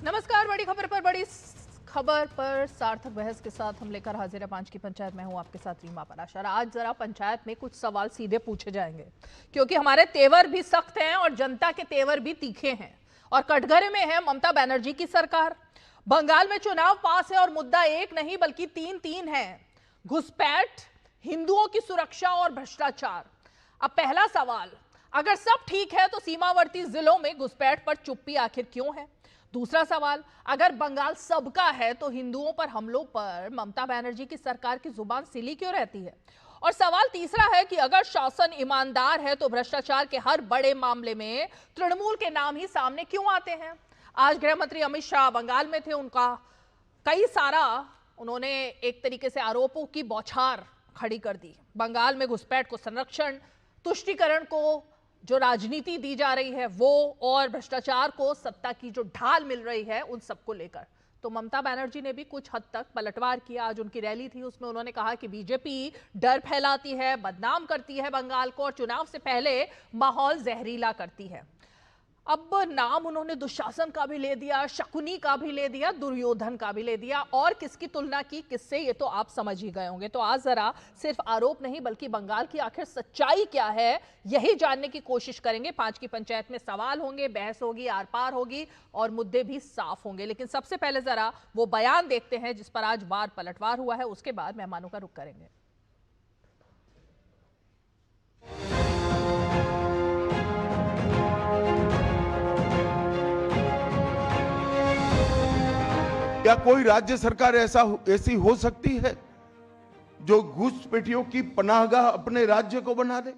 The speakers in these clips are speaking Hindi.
नमस्कार। बड़ी खबर पर सार्थक बहस के साथ हम लेकर हाजिर है 5 की पंचायत। मैं हूं आपके साथ रीमा पराशर। आज जरा पंचायत में कुछ सवाल सीधे पूछे जाएंगे क्योंकि हमारे तेवर भी सख्त हैं और जनता के तेवर भी तीखे हैं। और कटघरे में है ममता बनर्जी की सरकार। बंगाल में चुनाव पास है और मुद्दा एक नहीं बल्कि तीन है, घुसपैठ, हिंदुओं की सुरक्षा और भ्रष्टाचार। अब पहला सवाल, अगर सब ठीक है तो सीमावर्ती जिलों में घुसपैठ पर चुप्पी आखिर क्यों है? दूसरा सवाल, अगर बंगाल सबका है तो हिंदुओं पर हमलों पर ममता बनर्जी की सरकार की जुबान सिली क्यों रहती है? और सवाल तीसरा है कि अगर शासन ईमानदार है तो भ्रष्टाचार के हर बड़े मामले में तृणमूल के नाम ही सामने क्यों आते हैं? आज गृह मंत्री अमित शाह बंगाल में थे। उन्होंने एक तरीके से आरोपों की बौछार खड़ी कर दी। बंगाल में घुसपैठ को संरक्षण, तुष्टीकरण को जो राजनीति दी जा रही है वो, और भ्रष्टाचार को सत्ता की जो ढाल मिल रही है उन सबको लेकर तो ममता बनर्जी ने भी कुछ हद तक पलटवार किया। आज उनकी रैली थी, उसमें उन्होंने कहा कि बीजेपी डर फैलाती है, बदनाम करती है बंगाल को और चुनाव से पहले माहौल जहरीला करती है। अब नाम उन्होंने दुशासन का भी ले दिया, शकुनी का भी ले दिया, दुर्योधन का भी ले दिया, और किसकी तुलना की किससे ये तो आप समझ ही गए होंगे। तो आज जरा सिर्फ आरोप नहीं बल्कि बंगाल की आखिर सच्चाई क्या है यही जानने की कोशिश करेंगे। 5 की पंचायत में सवाल होंगे, बहस होगी, आर पार होगी और मुद्दे भी साफ होंगे। लेकिन सबसे पहले जरा वो बयान देखते हैं जिस पर आज वार पलटवार हुआ है, उसके बाद मेहमानों का रुख करेंगे। क्या कोई राज्य सरकार ऐसी हो सकती है जो घुसपैठियों की पनाहगाह अपने राज्य को बना दे?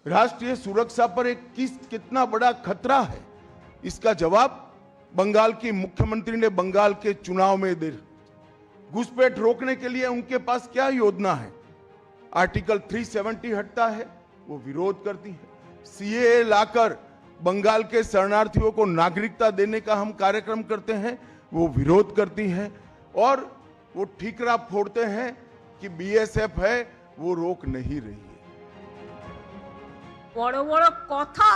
राष्ट्रीय सुरक्षा पर कितना बड़ा खतरा है, इसका जवाब बंगाल की मुख्यमंत्री ने बंगाल के चुनाव में दे। घुसपैठ रोकने के लिए उनके पास क्या योजना है? आर्टिकल 370 हटता है, वो विरोध करती है। सीएए लाकर बंगाल के शरणार्थियों को नागरिकता देने का हम कार्यक्रम करते हैं, वो विरोध करती हैं। और वो ठीकरा फोड़ते हैं कि बीएसएफ है, वो रोक नहीं रही है। बड़ बड़ कथा,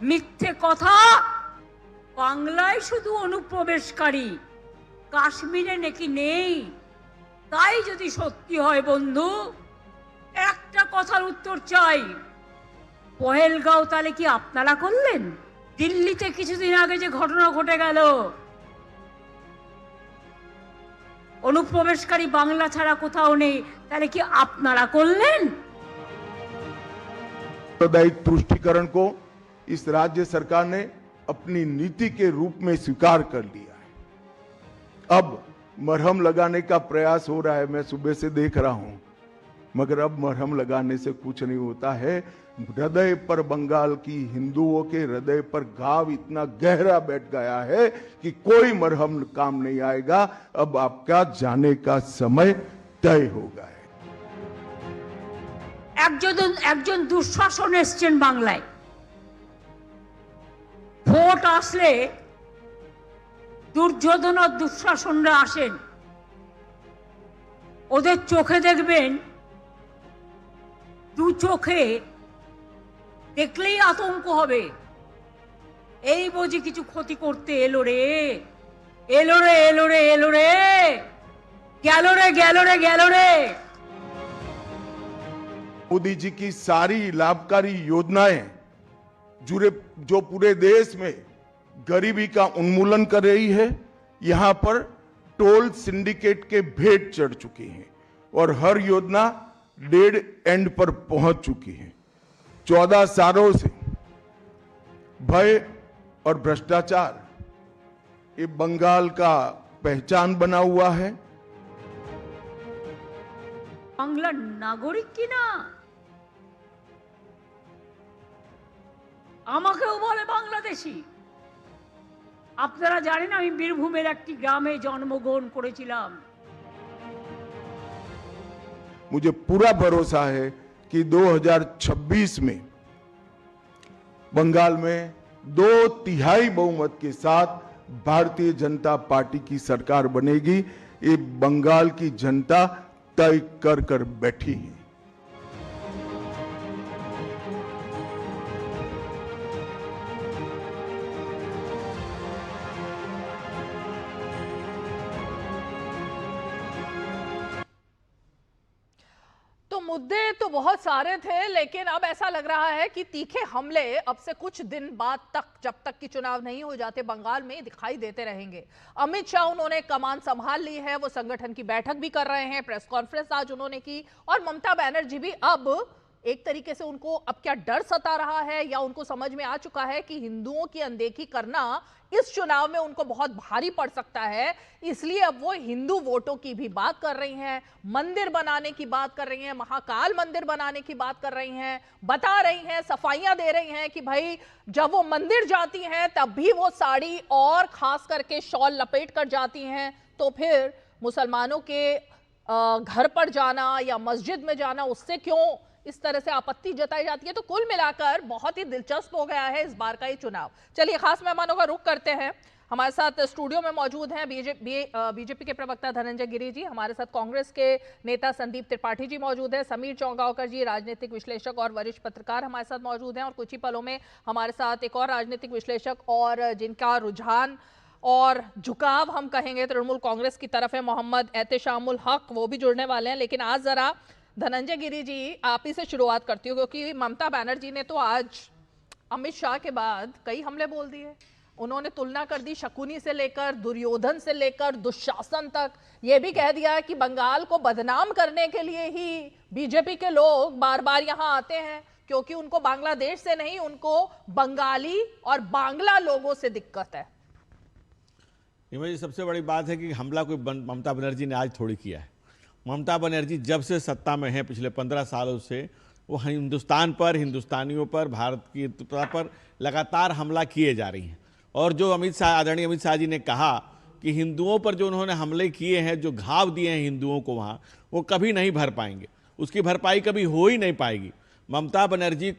मिथ्ये कथा। बांग्लाয় শুধু অনুপ্রবেশকারী, কাশ্মীরে নাকি নেই। তাই যদি সত্যি হয় বন্ধু, একটা কথার উত্তর চাই। পহেলগাঁও তাহলে কি আপনারা করলেন? দিল্লিতে কিছুদিন আগে যে ঘটনা ঘটে গেল, অনুপ্রবেশকারী বাংলা ছাড়া কোথাও নেই, তাহলে কি আপনারা করলেন? साम्प्रदायिक तुष्टीकरण को इस राज्य सरकार ने अपनी नीति के रूप में स्वीकार कर लिया है। अब मरहम लगाने का प्रयास हो रहा है, मैं सुबह से देख रहा हूं, मगर अब मरहम लगाने से कुछ नहीं होता है। हृदय पर, बंगाल की हिंदुओं के हृदय पर घाव इतना गहरा बैठ गया है कि कोई मरहम काम नहीं आएगा। अब आपका जाने का समय तय हो गया है। একজন দুঃশাসন এসছেন বাংলায়। ভোট আসলে দুর্যোধন আর দুঃশাসনরা আসেন, ওদের চোখে দেখবেন, দু চোখে দেখলেই আতঙ্ক হবে। এই বুঝি কিছু ক্ষতি করতে এলো রে, এলো রে, এলো রে, এলো রে, গেল রে, গেল রে, গেল রে। मोदी जी की सारी लाभकारी योजनाएं जो पूरे देश में गरीबी का उन्मूलन कर रही है, यहां पर टोल सिंडिकेट के भेंट चढ़ चुकी हैं और हर योजना डेड एंड पर पहुंच चुकी है। 14 सालों से भय और भ्रष्टाचार ये बंगाल का पहचान बना हुआ है। বাংলার নাগরিক কিনা আমাকেও বলে বাংলাদেশি। আপনারা জানেন আমি বীরভূমের একটি গ্রামে জন্মগ্রহণ করেছিলাম। मुझे पूरा भरोसा है कि 2026 में बंगाल में 2/3 बहुमत के साथ भारतीय जनता पार्टी की सरकार बनेगी। ये बंगाल की जनता तय कर बैठी है। मुद्दे तो बहुत सारे थे, लेकिन अब ऐसा लग रहा है कि तीखे हमले अब से कुछ दिन बाद तक, जब तक कि चुनाव नहीं हो जाते, बंगाल में दिखाई देते रहेंगे। अमित शाह उन्होंने कमान संभाल ली है, वो संगठन की बैठक भी कर रहे हैं, प्रेस कॉन्फ्रेंस आज उन्होंने की, और ममता बनर्जी भी अब एक तरीके से उनको अब क्या डर सता रहा है या उनको समझ में आ चुका है कि हिंदुओं की अनदेखी करना इस चुनाव में उनको बहुत भारी पड़ सकता है, इसलिए अब वो हिंदू वोटों की भी बात कर रही हैं, मंदिर बनाने की बात कर रही हैं, महाकाल मंदिर बनाने की बात कर रही हैं, बता रही हैं, सफाइयां दे रही हैं कि भाई जब वो मंदिर जाती हैं तब भी वो साड़ी और खास करके शॉल लपेट कर जाती हैं, तो फिर मुसलमानों के घर पर जाना या मस्जिद में जाना उससे क्यों इस तरह से आपत्ति जताई जाती है। तो कुल मिलाकर बहुत ही दिलचस्प हो गया है इस बार का ये चुनाव। चलिए खास मेहमानों का रुख करते हैं। हमारे साथ स्टूडियो में मौजूद हैं बीजेपी के प्रवक्ता धनंजय गिरी जी, हमारे साथ कांग्रेस के नेता संदीप त्रिपाठी जी मौजूद है, समीर चौंगावकर जी राजनीतिक विश्लेषक और वरिष्ठ पत्रकार हमारे साथ मौजूद हैं, और कुछ ही पलों में हमारे साथ एक और राजनीतिक विश्लेषक और जिनका रुझान और झुकाव हम कहेंगे तृणमूल कांग्रेस की तरफ है, मोहम्मद एहतेशामुल हक, वो भी जुड़ने वाले हैं। लेकिन आज जरा धनंजय गिरी जी आप ही से शुरुआत करती हूँ, क्योंकि ममता बनर्जी ने तो आज अमित शाह के बाद कई हमले बोल दिए। उन्होंने तुलना कर दी शकुनी से लेकर दुर्योधन से लेकर दुशासन तक, ये भी कह दिया कि बंगाल को बदनाम करने के लिए ही बीजेपी के लोग बार बार यहाँ आते हैं, क्योंकि उनको बांग्लादेश से नहीं, उनको बंगाली और बांग्ला लोगों से दिक्कत है। जी सबसे बड़ी बात है कि हमला कोई ममता बनर्जी ने आज थोड़ी किया है। ममता बनर्जी जब से सत्ता में है पिछले 15 सालों से वो हिंदुस्तान पर, हिंदुस्तानियों पर, भारत की पर लगातार हमला किए जा रही हैं। और जो आदरणीय अमित शाह जी ने कहा कि हिंदुओं पर जो उन्होंने हमले किए हैं, जो घाव दिए हैं हिंदुओं को वहाँ, वो कभी नहीं भर पाएंगे, उसकी भरपाई कभी हो ही नहीं पाएगी। ममता बनर्जी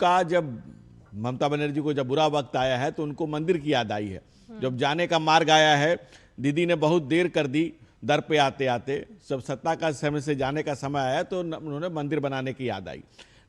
को जब बुरा वक्त आया है तो उनको मंदिर की याद आई है। जब जाने का मार्ग आया है, दीदी ने बहुत देर कर दी दर पे आते आते, जब सत्ता का समय से जाने का समय आया तो उन्होंने मंदिर बनाने की याद आई।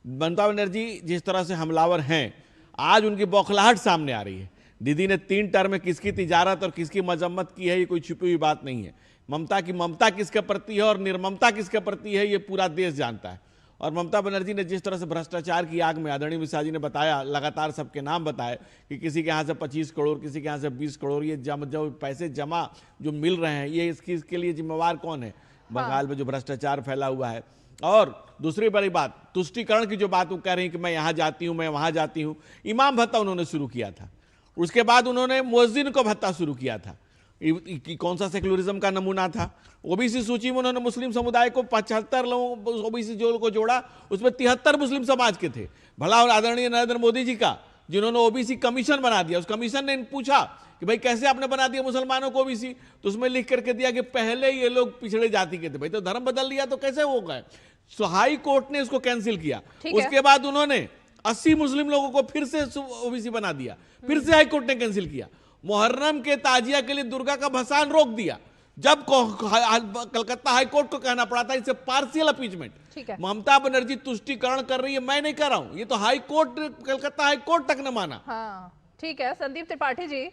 ममता बनर्जी जिस तरह से हमलावर हैं, आज उनकी बौखलाहट सामने आ रही है। दीदी ने 3 टर्म में किसकी तिजारत और किसकी मजम्मत की है, ये कोई छुपी हुई बात नहीं है। ममता की ममता किसके प्रति है और निर्ममता किसके प्रति है, ये पूरा देश जानता है। और ममता बनर्जी ने जिस तरह से भ्रष्टाचार की आग में, आदरणीय अमित शाह जी ने बताया, लगातार सबके नाम बताए कि किसी के यहाँ से 25 करोड़, किसी के यहाँ से 20 करोड़, ये जो पैसे जमा जो मिल रहे हैं, ये इसके लिए जिम्मेवार कौन है? बंगाल में जो भ्रष्टाचार फैला हुआ है। और दूसरी बड़ी बात, तुष्टीकरण की जो बात वो कह रही हैं कि मैं यहाँ जाती हूँ, मैं वहाँ जाती हूँ। इमाम भत्ता उन्होंने शुरू किया था, उसके बाद उन्होंने मुअज्जिन को भत्ता शुरू किया था। कौन सा सेकुलरिज्म का नमूना था? ओबीसी सूची में उन्होंने मुस्लिम समुदाय को 75 लोगों ओबीसी को जोड़ा, उसमें 73 मुस्लिम समाज के थे। भला और आदरणीय नरेंद्र मोदी जी का, जिन्होंने ओबीसी कमीशन बना दिया, उस कमीशन ने पूछा कि भाई कैसे आपने बना दिया मुसलमानों को ओबीसी, तो उसमें लिख करके दिया कि पहले ये लोग पिछड़े जाति के थे। भाई तो धर्म बदल लिया तो कैसे हो गए? सो हाई कोर्ट ने उसको कैंसिल किया। उसके बाद उन्होंने 80 मुस्लिम लोगों को फिर से ओबीसी बना दिया, फिर से हाई कोर्ट ने कैंसिल किया। मुहर्रम के ताजिया के लिए दुर्गा का भसान रोक दिया, जब कलकत्ता हाई कोर्ट को कहना पड़ा था इसे पार्शियल अपीचमेंट। ममता बनर्जी तुष्टीकरण कर रही है, मैं नहीं कर रहा हूं, ये तो high court, Calcutta high court तक ने माना। हाँ ठीक है। संदीप त्रिपाठी जी,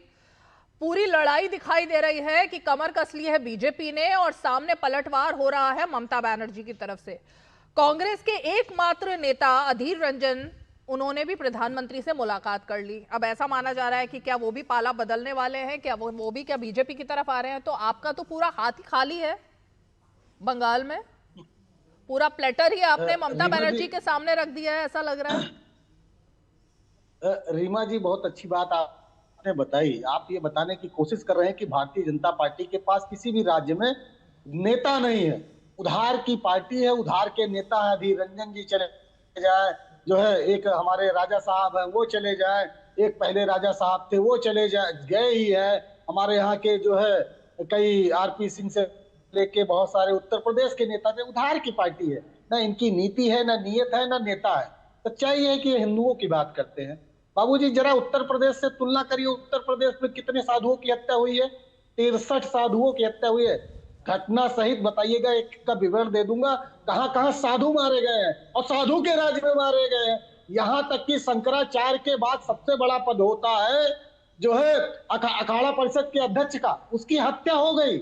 पूरी लड़ाई दिखाई दे रही है कि कमर कस ली है बीजेपी ने और सामने पलटवार हो रहा है ममता बनर्जी की तरफ से। कांग्रेस के एकमात्र नेता अधीर रंजन, उन्होंने भी प्रधानमंत्री से मुलाकात कर ली। अब ऐसा माना जा रहा है कि क्या वो भी पाला बदलने वाले हैं, क्या वो भी क्या बीजेपी की तरफ आ रहे हैं? तो आपका तो पूरा हाथ ही खाली है बंगाल में, पूरा प्लेटर ही आपने ममता बनर्जी के सामने रख दिया है, ऐसा लग रहा है। रीमा जी, बहुत अच्छी बात आपने बताई। आप ये बताने की कोशिश कर रहे हैं कि भारतीय जनता पार्टी के पास किसी भी राज्य में नेता नहीं है, उधार की पार्टी है, उधार के नेता है। अधीर रंजन जी चले जाए, जो है एक हमारे राजा साहब हैं वो चले जाए, एक पहले राजा साहब थे वो चले गए ही है। हमारे यहाँ के जो है कई आरपी सिंह से लेके बहुत सारे उत्तर प्रदेश के नेता थे। उधार की पार्टी है, ना इनकी नीति है, ना नियत है, ना नेता है। सच्चाई है कि हिंदुओं की बात करते हैं। बाबूजी जरा उत्तर प्रदेश से तुलना करिए, उत्तर प्रदेश में कितने साधुओं की हत्या हुई है? 63 साधुओं की हत्या हुई है। घटना सहित बताइएगा, एक का विवरण दे दूंगा, कहां कहां साधु मारे गए हैं और साधु के राज्य में मारे गए हैं। यहां तक कि शंकराचार्य के बाद सबसे बड़ा पद होता है जो है अखाड़ा परिषद के अध्यक्ष का, उसकी हत्या हो गई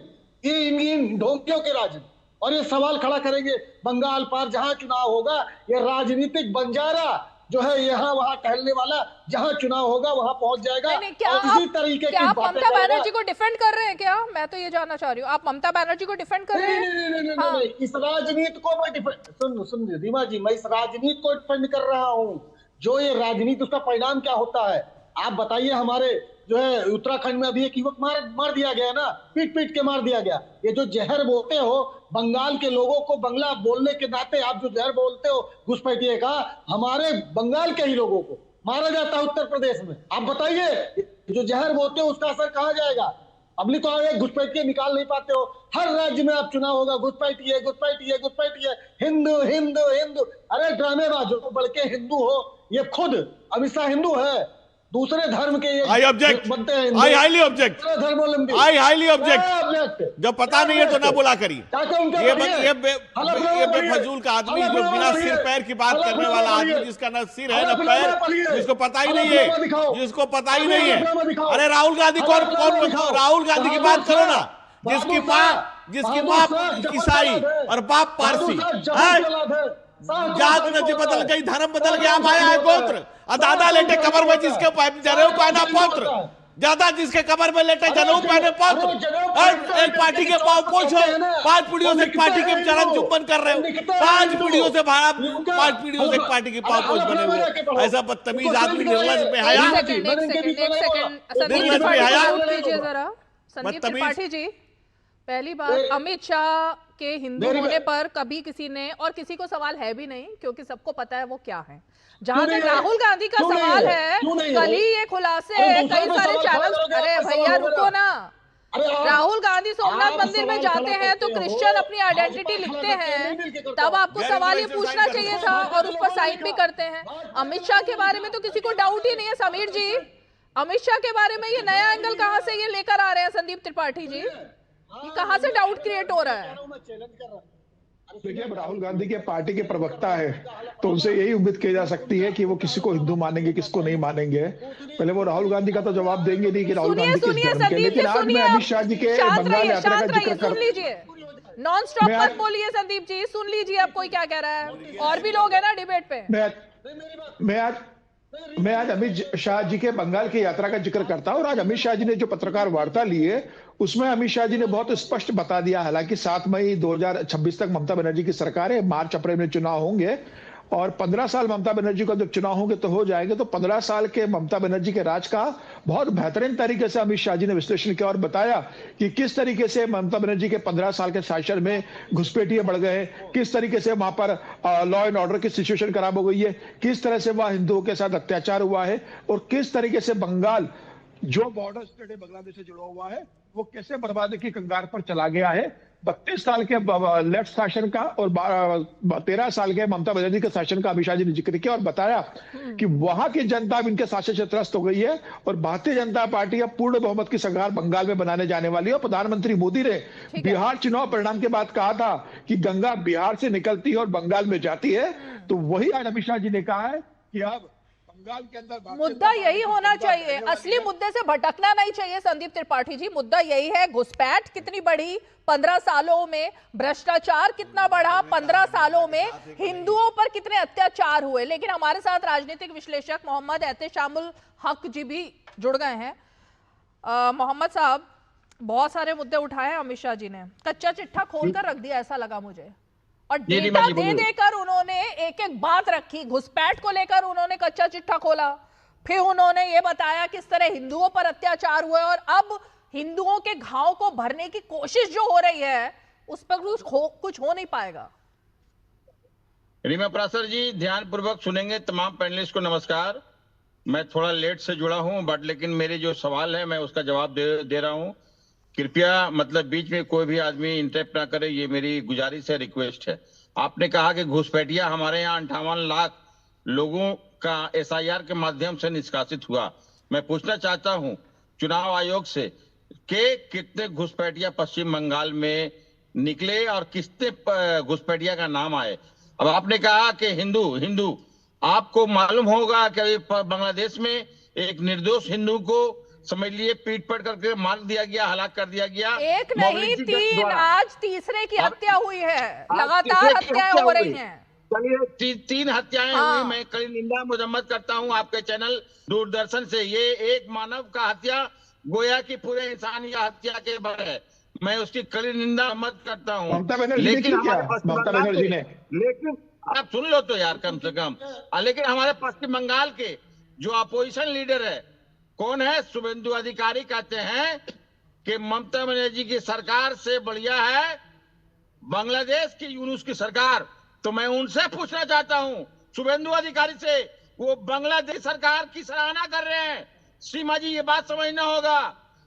ये इन ढोंगियों के राज्य में। और ये सवाल खड़ा करेंगे बंगाल पार जहां चुनाव होगा ये राजनीतिक बंजारा जो है यहाँ वहां टहलने वाला, जहां चुनाव होगा वहां पहुंच जाएगा। नहीं, क्या और इसी तरीके की आप बातें ममता करेगा। बनर्जी को डिफेंड कर रहे हैं क्या? मैं तो ये जानना चाह रही हूँ, आप ममता बनर्जी को डिफेंड कर रहे हैं? नहीं, इस राजनीति को मैं डिफेंड सुन रीमा जी, मैं इस राजनीति को डिफेंड कर रहा हूँ। जो ये राजनीति उसका परिणाम क्या होता है आप बताइए। हमारे जो है उत्तराखंड में अभी एक युवक मार दिया गया ना, पीट के मार दिया गया। ये जो जहर बोलते हो बंगाल के लोगों को, बंगला बोलने के नाते आप जो जहर बोलते हो घुसपैठिए का, हमारे बंगाल के ही लोगों को मारा जाता है उत्तर प्रदेश में। आप बताइए जो जहर बोलते हो उसका असर कहाँ जाएगा? अबली तो आप घुसपैठिए निकाल नहीं पाते हो। हर राज्य में आप चुनाव होगा घुसपैठिए, हिंदू हिंदू हिंदू। अरे ड्रामेबाज हो, बल्कि हिंदू हो, ये खुद अमित शाह हिंदू है, दूसरे धर्म के ये आई ऑब्जेक्ट, बनते हैं। आई हाईली ऑब्जेक्ट, धर्मावलंबी आई हाईली ऑब्जेक्ट। जब पता नहीं है तो ना बुला करिए। ये बेफजूल का आदमी जो बिना सिर पैर की बात करने वाला आदमी, जिसका ना सिर है ना पैर, जिसको पता ही नहीं है, जिसको पता ही नहीं है। अरे राहुल गांधी कौन राहुल गांधी की बात करो ना, जिसकी माँ ईसाई और बाप पारसी, जात नदी बदल गई, धर्म बदल गया, माया है गोत्र। दादा लेटे कमर में जिसके जनेऊ पहना पौत्र, ज्यादा जिसके कमर में लेटे जनेऊ पहने पौत्र। एक पार्टी के पांव पोछो, 5 पीढ़ियों से पार्टी के चरण चुंबन कर रहे हो, 5 पीढ़ियों से 5 पीढ़ियों से पार्टी के पांव पोछ बने हुए। ऐसा बदतमीज आदमी, निर्लज बेहया, निर्लज बेहया, संदीप त्रिपाठी जी, पहली बात, अमित शाह के हिंदू होने पर कभी किसी ने, और किसी को सवाल है भी नहीं क्योंकि सबको पता है वो क्या है। जहां तक राहुल गांधी का सवाल है, कल ही ये खुलासे कई सारे चैनल, अरे भैया रुको ना, राहुल गांधी सोमनाथ मंदिर में जाते हैं तो क्रिश्चियन अपनी आइडेंटिटी लिखते हैं, तब आपको सवाल ये पूछना चाहिए था और उस पर साइन भी करते हैं। अमित शाह के बारे में तो किसी को डाउट ही नहीं है। समीर जी, अमित शाह के बारे में ये नया एंगल कहां से ये लेकर आ रहे हैं संदीप त्रिपाठी जी? कहां से डाउट क्रिएट हो रहा है? देखिए, राहुल गांधी के पार्टी के प्रवक्ता है तो उनसे यही उम्मीद की जा सकती है कि वो किसी को हिंदू मानेंगे, किसको नहीं मानेंगे। पहले वो राहुल गांधी का तो जवाब देंगे नहीं कि राहुल गांधी किस धर्म के। लेकिन आज मैं अमित शाह जी के बंगाल यात्रा का जिक्र कर, सुन लीजिए, नॉन स्टॉप मत बोलिए संदीप जी, सुन लीजिए अब कोई क्या कह रहा है। और भी लोग हैं ना डिबेट पे। मैं आज अमित शाह जी के बंगाल की यात्रा का जिक्र करता हूं। और आज अमित शाह जी ने जो पत्रकार वार्ता ली है उसमें अमित शाह जी ने बहुत स्पष्ट बता दिया, हालांकि 7 मई 2026 तक ममता बनर्जी की सरकार है, मार्च अप्रैल में चुनाव होंगे और 15 साल ममता बनर्जी का जब चुनाव होंगे तो हो जाएंगे। तो 15 साल के ममता बनर्जी के राज का बहुत बेहतरीन तरीके से अमित शाह जी ने विश्लेषण किया और बताया कि किस तरीके से ममता बनर्जी के 15 साल के शासन में घुसपैठियां बढ़ गए, किस तरीके से वहां पर लॉ एंड ऑर्डर की सिचुएशन खराब हो गई है, किस तरह से वहां हिंदुओं के साथ अत्याचार हुआ है और किस तरीके से बंगाल जो बॉर्डर स्टेट है बांग्लादेश से जुड़ा हुआ है वो कैसे बर्बादी की कंगार पर चला गया है। 32 साल के लेफ्ट शासन का और 13 साल के ममता बनर्जी के शासन का अमित शाह जी ने जिक्र किया और बताया कि वहां की जनता अब इनके शासन से त्रस्त हो गई है और भारतीय जनता पार्टी अब पूर्ण बहुमत की सरकार बंगाल में बनाने जाने वाली है। प्रधानमंत्री मोदी ने बिहार चुनाव परिणाम के बाद कहा था कि गंगा बिहार से निकलती है और बंगाल में जाती है, तो वही आज अमित शाह जी ने कहा है कि अब के अंदर मुद्दा यही होना चाहिए, असली मुद्दे से भटकना नहीं चाहिए। संदीप त्रिपाठी जी, मुद्दा यही है, घुसपैठ कितनी बढ़ी 15 सालों में, भ्रष्टाचार कितना बढ़ा 15 सालों में, हिंदुओं पर कितने अत्याचार हुए। लेकिन हमारे साथ राजनीतिक विश्लेषक मोहम्मद एहतेशामुल हक जी भी जुड़ गए हैं। मोहम्मद साहब, बहुत सारे मुद्दे उठाए हैं अमित शाह जी ने, कच्चा चिट्ठा खोलकर रख दिया ऐसा लगा मुझे, और डेटा दे देकर उन्होंने एक एक बात रखी। घुसपैठ को लेकर उन्होंने कच्चा चिट्ठा खोला, फिर उन्होंने ये बताया किस तरह हिंदुओं पर अत्याचार हुए और अब हिंदुओं के घाव को भरने की कोशिश जो हो रही है उस पर कुछ हो नहीं पाएगा। रीमा परासर जी, ध्यान पूर्वक सुनेंगे। तमाम पैनलिस्ट को नमस्कार। मैं थोड़ा लेट से जुड़ा हूं बट लेकिन मेरे जो सवाल है मैं उसका जवाब दे रहा हूं। कृपया मतलब बीच में कोई भी आदमी इंटरप्ट ना करे, ये मेरी गुजारिश है, रिक्वेस्ट है। आपने कहा कि घुसपैठिया हमारे यहाँ 58 लाख लोगों का SIR के माध्यम से निष्कासित हुआ। मैं पूछना चाहता हूं चुनाव आयोग से कि कितने घुसपैठिया पश्चिम बंगाल में निकले और कितने घुसपैठिया का नाम आए। अब आपने कहा कि हिंदू आपको मालूम होगा कि बांग्लादेश में एक निर्दोष हिंदू को समझ लिए पीट पट करके मार दिया गया, हलाक कर दिया गया। एक नहीं 3, आज तीसरे की हत्या हुई है, लगातार हत्याएं हो रही हैं। चलिए 3 हत्याएं हुई, मैं कड़ी निंदा मजम्मत करता हूं आपके चैनल दूरदर्शन से। ये एक मानव का हत्या गोया की पूरे इंसान या हत्या के बारे है, मैं उसकी कड़ी निंदा मत करता हूं। ममता बनर्जी ने की क्या? ममता बनर्जी ने, लेकिन आप सुन लो तो यार कम से कम। लेकिन हमारे पश्चिम बंगाल के जो अपोजिशन लीडर है, कौन है? शुभेंदु अधिकारी कहते हैं कि ममता बनर्जी की सरकार से बढ़िया है बांग्लादेश की यूनुस की सरकार। तो मैं उनसे पूछना चाहता हूं, शुभेंदु अधिकारी से, वो बांग्लादेश सरकार की सराहना कर रहे हैं। सीमा जी ये बात समझना होगा,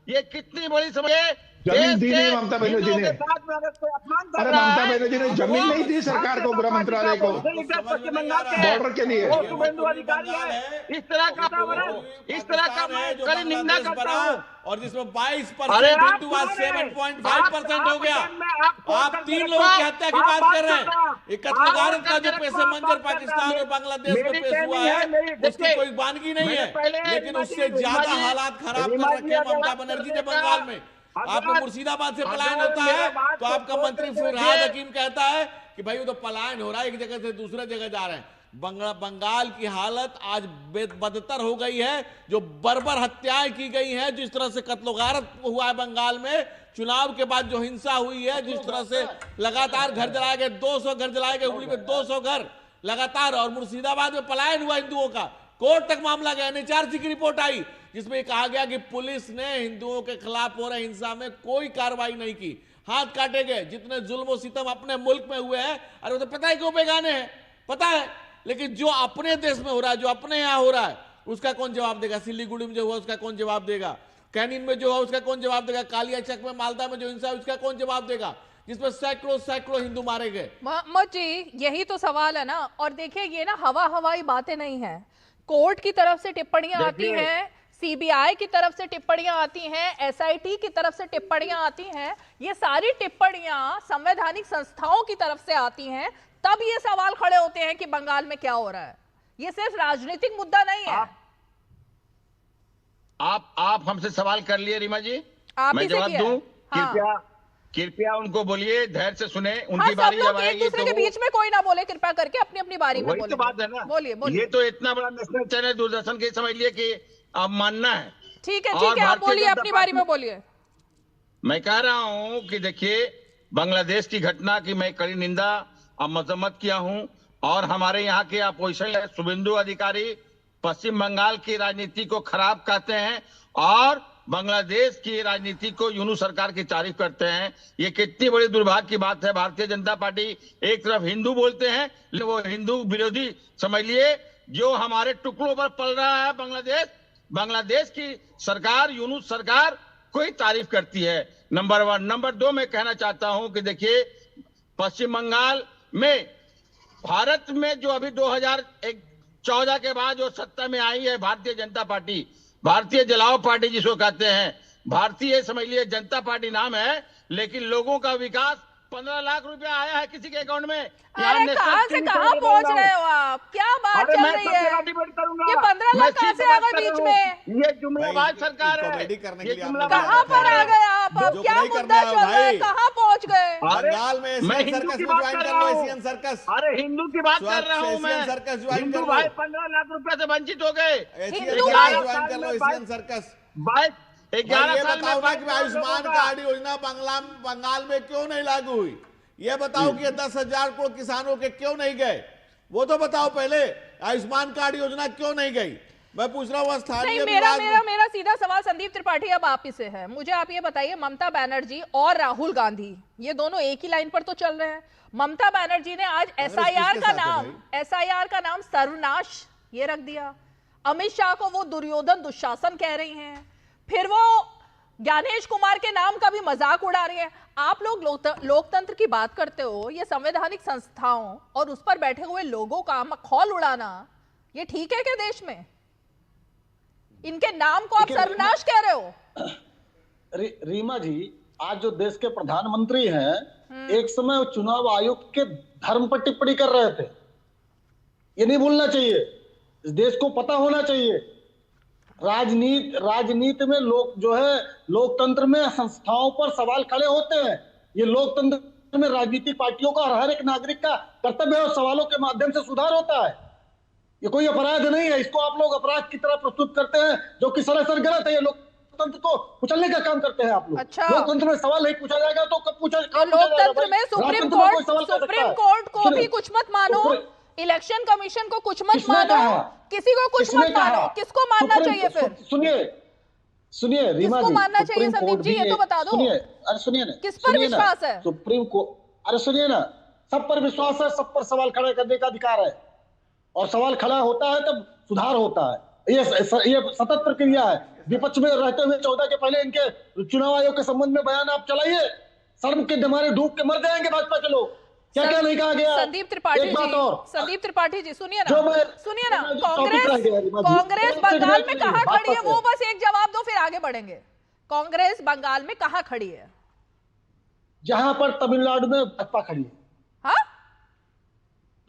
ये कितनी बड़ी समझे। जमीन दी नहीं ममता बनर्जी ने। अरे ममता बनर्जी ने जमीन नहीं दी सरकार को, गृह मंत्रालय को, बॉर्डर के लिए। शुभेंदु अधिकारी है, इस तरह का मैं कड़ी निंदा करता हूं। और जिसमें 22% हिंदू आज 7.5% हो गया। आप 3 लोगों की हत्या की बात कर रहे हैं। ये कत्ल गारत का जो पेश मंजर पाकिस्तान और बांग्लादेश में पेश हुआ है, उसकी कोई वानगी नहीं है, लेकिन उससे ज्यादा हालात खराब कर रखे हैं ममता बनर्जी ने बंगाल में। आपने मुर्शिदाबाद से पलायन होता है तो आपका मंत्री फरहाद हकीम कहता है कि भाई वो तो पलायन हो रहा है, एक जगह से दूसरे जगह जा रहे हैं। बंगाल की हालत आज बदतर हो गई है। जो बर्बर हत्याएं की गई हैं, जिस तरह से कत्ल गारत हुआ है बंगाल में, चुनाव के बाद जो हिंसा हुई है, जिस तरह से लगातार घर जलाए गए, 200 घर जलाए गए, हुगली में 200 घर लगातार, और मुर्शिदाबाद में पलायन हुआ हिंदुओं का, कोर्ट तक मामला गया, NHRC की रिपोर्ट आई जिसमें कहा गया कि पुलिस ने हिंदुओं के खिलाफ हो रहे हिंसा में कोई कार्रवाई नहीं की, हाथ काटे गए। जितने जुल्म और सितम अपने मुल्क में हुए हैं, अरे वो तो पता है क्यों बेगाने हैं, पता है, लेकिन जो अपने देश में हो रहा है, जो अपने यहाँ हो रहा है, उसका कौन जवाब देगा? सिलीगुड़ी में जो हुआ उसका कौन जवाब देगा? कैनिन में जो हुआ उसका कौन जवाब देगा? कालियाचक में, मालदा में जो हिंसा हुई उसका कौन जवाब देगा, जिसमें सैकड़ों हिंदू मारे गए? मोहम्मद जी यही तो सवाल है ना। और देखिए ये ना हवाई बातें नहीं है, कोर्ट की तरफ से टिप्पणियां आती हैं, CBI की तरफ से टिप्पणियां आती हैं, SIT की तरफ से टिप्पणियां आती हैं। ये सारी टिप्पणियां संवैधानिक संस्थाओं की तरफ से आती हैं, तब ये सवाल खड़े होते हैं कि बंगाल में क्या हो रहा है। ये सिर्फ राजनीतिक मुद्दा नहीं है। आप हमसे सवाल कर लिए रीमा जी, मैं जवाब दूं? कृपया उनको बोलिए, धैर्य से सुने, उनकी बारी जब आएगी। एक दूसरे के बीच में कोई ना बोले, कृपया करके अपनी बारी में बोलिए। तो बात है ना, बोलिए। ये तो इतना बड़ा नेशनल चैनल दूरदर्शन के, समझ लिए कि आप मानना है। ठीक है, आप बोलिए, अपनी बारी में बोलिए। मैं कह रहा हूं कि देखिए, बांग्लादेश की घटना की मैं कड़ी निंदा और मजम्मत किया हूं, और हमारे यहाँ के अपोजिशन शुभेंदु अधिकारी पश्चिम बंगाल की राजनीति को खराब कहते हैं और बांग्लादेश की राजनीति को यूनुस सरकार की तारीफ करते हैं। ये कितनी बड़ी दुर्भाग्य की बात है। भारतीय जनता पार्टी एक तरफ हिंदू बोलते हैं, लेकिन वो हिंदू विरोधी समझ लिए, जो हमारे टुकड़ों पर पल रहा है बांग्लादेश की सरकार, यूनुस सरकार कोई तारीफ करती है। नंबर 1। नंबर 2, मैं कहना चाहता हूं कि देखिए, पश्चिम बंगाल में भारत में जो अभी 2014 के बाद जो सत्ता में आई है भारतीय जनता पार्टी, भारतीय जलाओ पार्टी जिसको कहते हैं, भारतीय समझ लिए जनता पार्टी नाम है, लेकिन लोगों का विकास 15 लाख रुपया आया है किसी के अकाउंट में। अरे कहां से कहां पहुंच रहे हो आप? क्या बात चल रही है? ये 15 लाख कहां से आ गए बीच में? ये जुमलाबाज सरकार है। कहां पर आ गए आप? अब क्या मुद्दा चल रहा है? कहां पहुंच गए? बंगाल में मैं हिंदू की बात कर रहा हूँ। सर्कस, अरे हिंदू की बात कर रहा हूँ मैं। हिंदू भाई 15 लाख रुपया से वंचित हो गए। सर्कस भाई 11 साल में आयुष्मान कार्ड योजना बंगाल में क्यों नहीं लागू हुई? ये बताओ कि 10,000 करोड़ किसानों के क्यों नहीं गए, वो तो बताओ पहले। आयुष्मान कार्ड योजना क्यों नहीं गई? मैं पूछ रहा हूँ स्थानीय। मेरा सीधा सवाल संदीप त्रिपाठी अब आप ही से है। मुझे आप ये बताइए, ममता बनर्जी और राहुल गांधी ये दोनों एक ही लाइन पर तो चल रहे हैं। ममता बनर्जी ने आज SIR का नाम सर्वनाश ये रख दिया। अमित शाह को वो दुर्योधन दुशासन कह रही हैं, फिर वो ज्ञानेश कुमार के नाम का भी मजाक उड़ा रही है। आप लोग लोकतंत्र की बात करते हो, ये संवैधानिक संस्थाओं और उस पर बैठे हुए लोगों का मखौल उड़ाना ये ठीक है क्या देश में? इनके नाम को आप सर्वनाश कह रहे हो। रीमा जी, आज जो देश के प्रधानमंत्री हैं, एक समय चुनाव आयोग के धर्म पर टिप्पणी कर रहे थे। ये नहीं भूलना चाहिए, इस देश को पता होना चाहिए। राजनीति में लोग जो है, लोकतंत्र में संस्थाओं पर सवाल खड़े होते हैं। ये लोकतंत्र में राजनीतिक पार्टियों का और हर एक नागरिक का कर्तव्य है और सवालों के माध्यम से सुधार होता है। ये कोई अपराध नहीं है। इसको आप लोग अपराध की तरह प्रस्तुत करते हैं, जो कि सरासर गलत है। ये लोकतंत्र को कुचलने का काम करते हैं आप लोग। अच्छा। लोकतंत्र में सवाल नहीं पूछा जाएगा तो कब पूछा? लोकतंत्र में सुप्रीम कोर्ट को भी कुछ मत मानो, इलेक्शन कमीशन को कुछ मत मानो, किसी को कुछ मत मानो, किसको मानना चाहिए फिर? सुनिए रीमा किसको जी, मानना चाहिए संदीप जी, ये तो बता दो। सुनिए ना, किस पर विश्वास है? सुप्रीम कोर्ट, अरे सुनिए ना, सब पर विश्वास है, सब पर सवाल खड़ा करने का अधिकार है, और सवाल खड़ा होता है तब सुधार होता है। ये सतत प्रक्रिया है। विपक्ष में रहते हुए 14 के पहले इनके चुनाव आयोग के संबंध में बयान आप चलाइए, शर्म के मारे डूब के मर जाएंगे भाजपा के लोग। क्या क्या नहीं कहा गया? संदीप त्रिपाठी जी, संदीप त्रिपाठी जी सुनिए ना, कांग्रेस बंगाल में कहां खड़ी है, वो बस एक जवाब दो, फिर आगे बढ़ेंगे। कांग्रेस बंगाल में कहां खड़ी है? जहां पर तमिलनाडु में भाजपा खड़ी है। हाँ,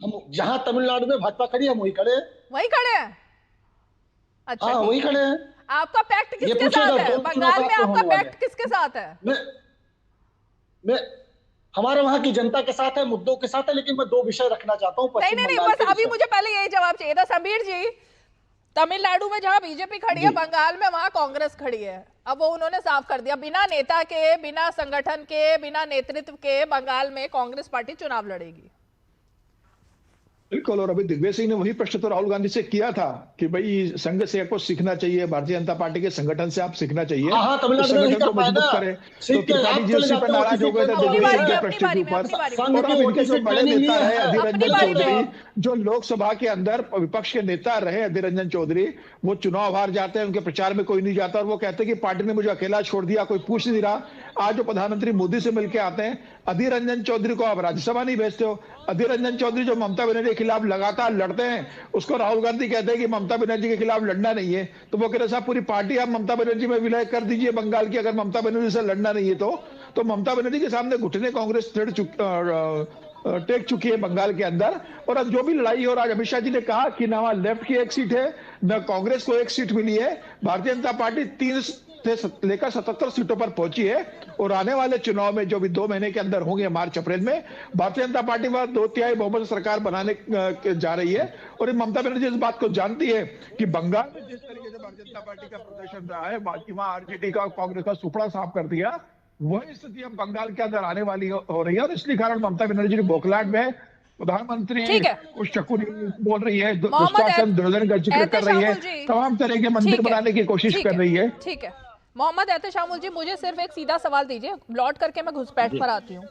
हम जहां तमिलनाडु में भाजपा खड़ी है वहीं खड़े हैं। वही खड़े हैं? अच्छा, हाँ वही खड़े हैं। आपका पैक्ट किसके साथ है? बंगाल में आपका पैक्ट किसके साथ है? मैं हमारे वहां की जनता के साथ है, मुद्दों के साथ है, लेकिन मैं दो विषय रखना चाहता हूं। नहीं, बस अभी मुझे पहले यही जवाब चाहिए था समीर जी। तमिलनाडु में जहां बीजेपी खड़ी है, बंगाल में वहां कांग्रेस खड़ी है। अब वो उन्होंने साफ कर दिया, बिना नेता के, बिना संगठन के, बिना नेतृत्व के बंगाल में कांग्रेस पार्टी चुनाव लड़ेगी। बिल्कुल। और अभी दिग्विजय सिंह ने वही प्रश्न तो राहुल गांधी से किया था कि भाई संघ से आपको सीखना चाहिए, भारतीय जनता पार्टी के संगठन से आप सीखना चाहिए, संगठन को मजबूत करें। तो त्रिपाठी जी उसी पर नाराज हो गए थे दिग्विजय के प्रश्न के ऊपर। और अब इनके जो बड़े नेता है अधीर रंजन चौधरी, जो लोकसभा के अंदर विपक्ष के नेता रहे अधीर रंजन चौधरी, वो चुनाव हार जाते हैं, उनके प्रचार में कोई नहीं जाता और वो कहते हैं कि पार्टी ने मुझे अकेला छोड़ दिया, कोई पूछ नहीं रहा। आज जो प्रधानमंत्री मोदी से मिलकर आते हैं, अधीर रंजन चौधरी को आप राज्यसभा नहीं भेजते हो। अधीर रंजन चौधरी जो ममता बनर्जी के खिलाफ लगातार लड़ते हैं, उसको राहुल गांधी कहते हैं कि ममता बनर्जी के खिलाफ लड़ना नहीं है, तो वो कहते हैं साहब पूरी पार्टी आप ममता बनर्जी में विलय कर दीजिए बंगाल की, अगर ममता बनर्जी से लड़ना नहीं है तो ममता बनर्जी के सामने घुटने कांग्रेस टेक चुकी है बंगाल के अंदर। और अब जो भी लड़ाई हो, और आज अमित शाह जी ने कहा कि ना वहां लेफ्ट की एक सीट है, न कांग्रेस को एक सीट मिली है, भारतीय जनता पार्टी 3 से लेकर 77 सीटों पर पहुंची है। और आने वाले चुनाव में जो भी 2 महीने के अंदर होंगे, मार्च अप्रैल में, भारतीय जनता पार्टी वह 2/3 बहुमत से सरकार बनाने जा रही है। और ममता बनर्जी इस बात को जानती है कि बंगाल में जिस तरीके से भारतीय जनता पार्टी का प्रदर्शन रहा है, वहां आरजेडी का कांग्रेस का सुपड़ा साफ कर दिया, वही स्थिति अब बंगाल के अंदर आने वाली हो रही है। और इसलिए कारण ममता बनर्जी ने बोखलाट में प्रधानमंत्री कुछ चकुरी बोल रही है, दुशासन दुर्योधन का जिक्र कर रही है, तमाम तरह के मंदिर बनाने की कोशिश कर रही है। ठीक है मोहम्मद एहतेशामुल जी, मुझे सिर्फ एक सीधा सवाल दीजिए, लौट करके मैं घुसपैठ पर आती हूँ।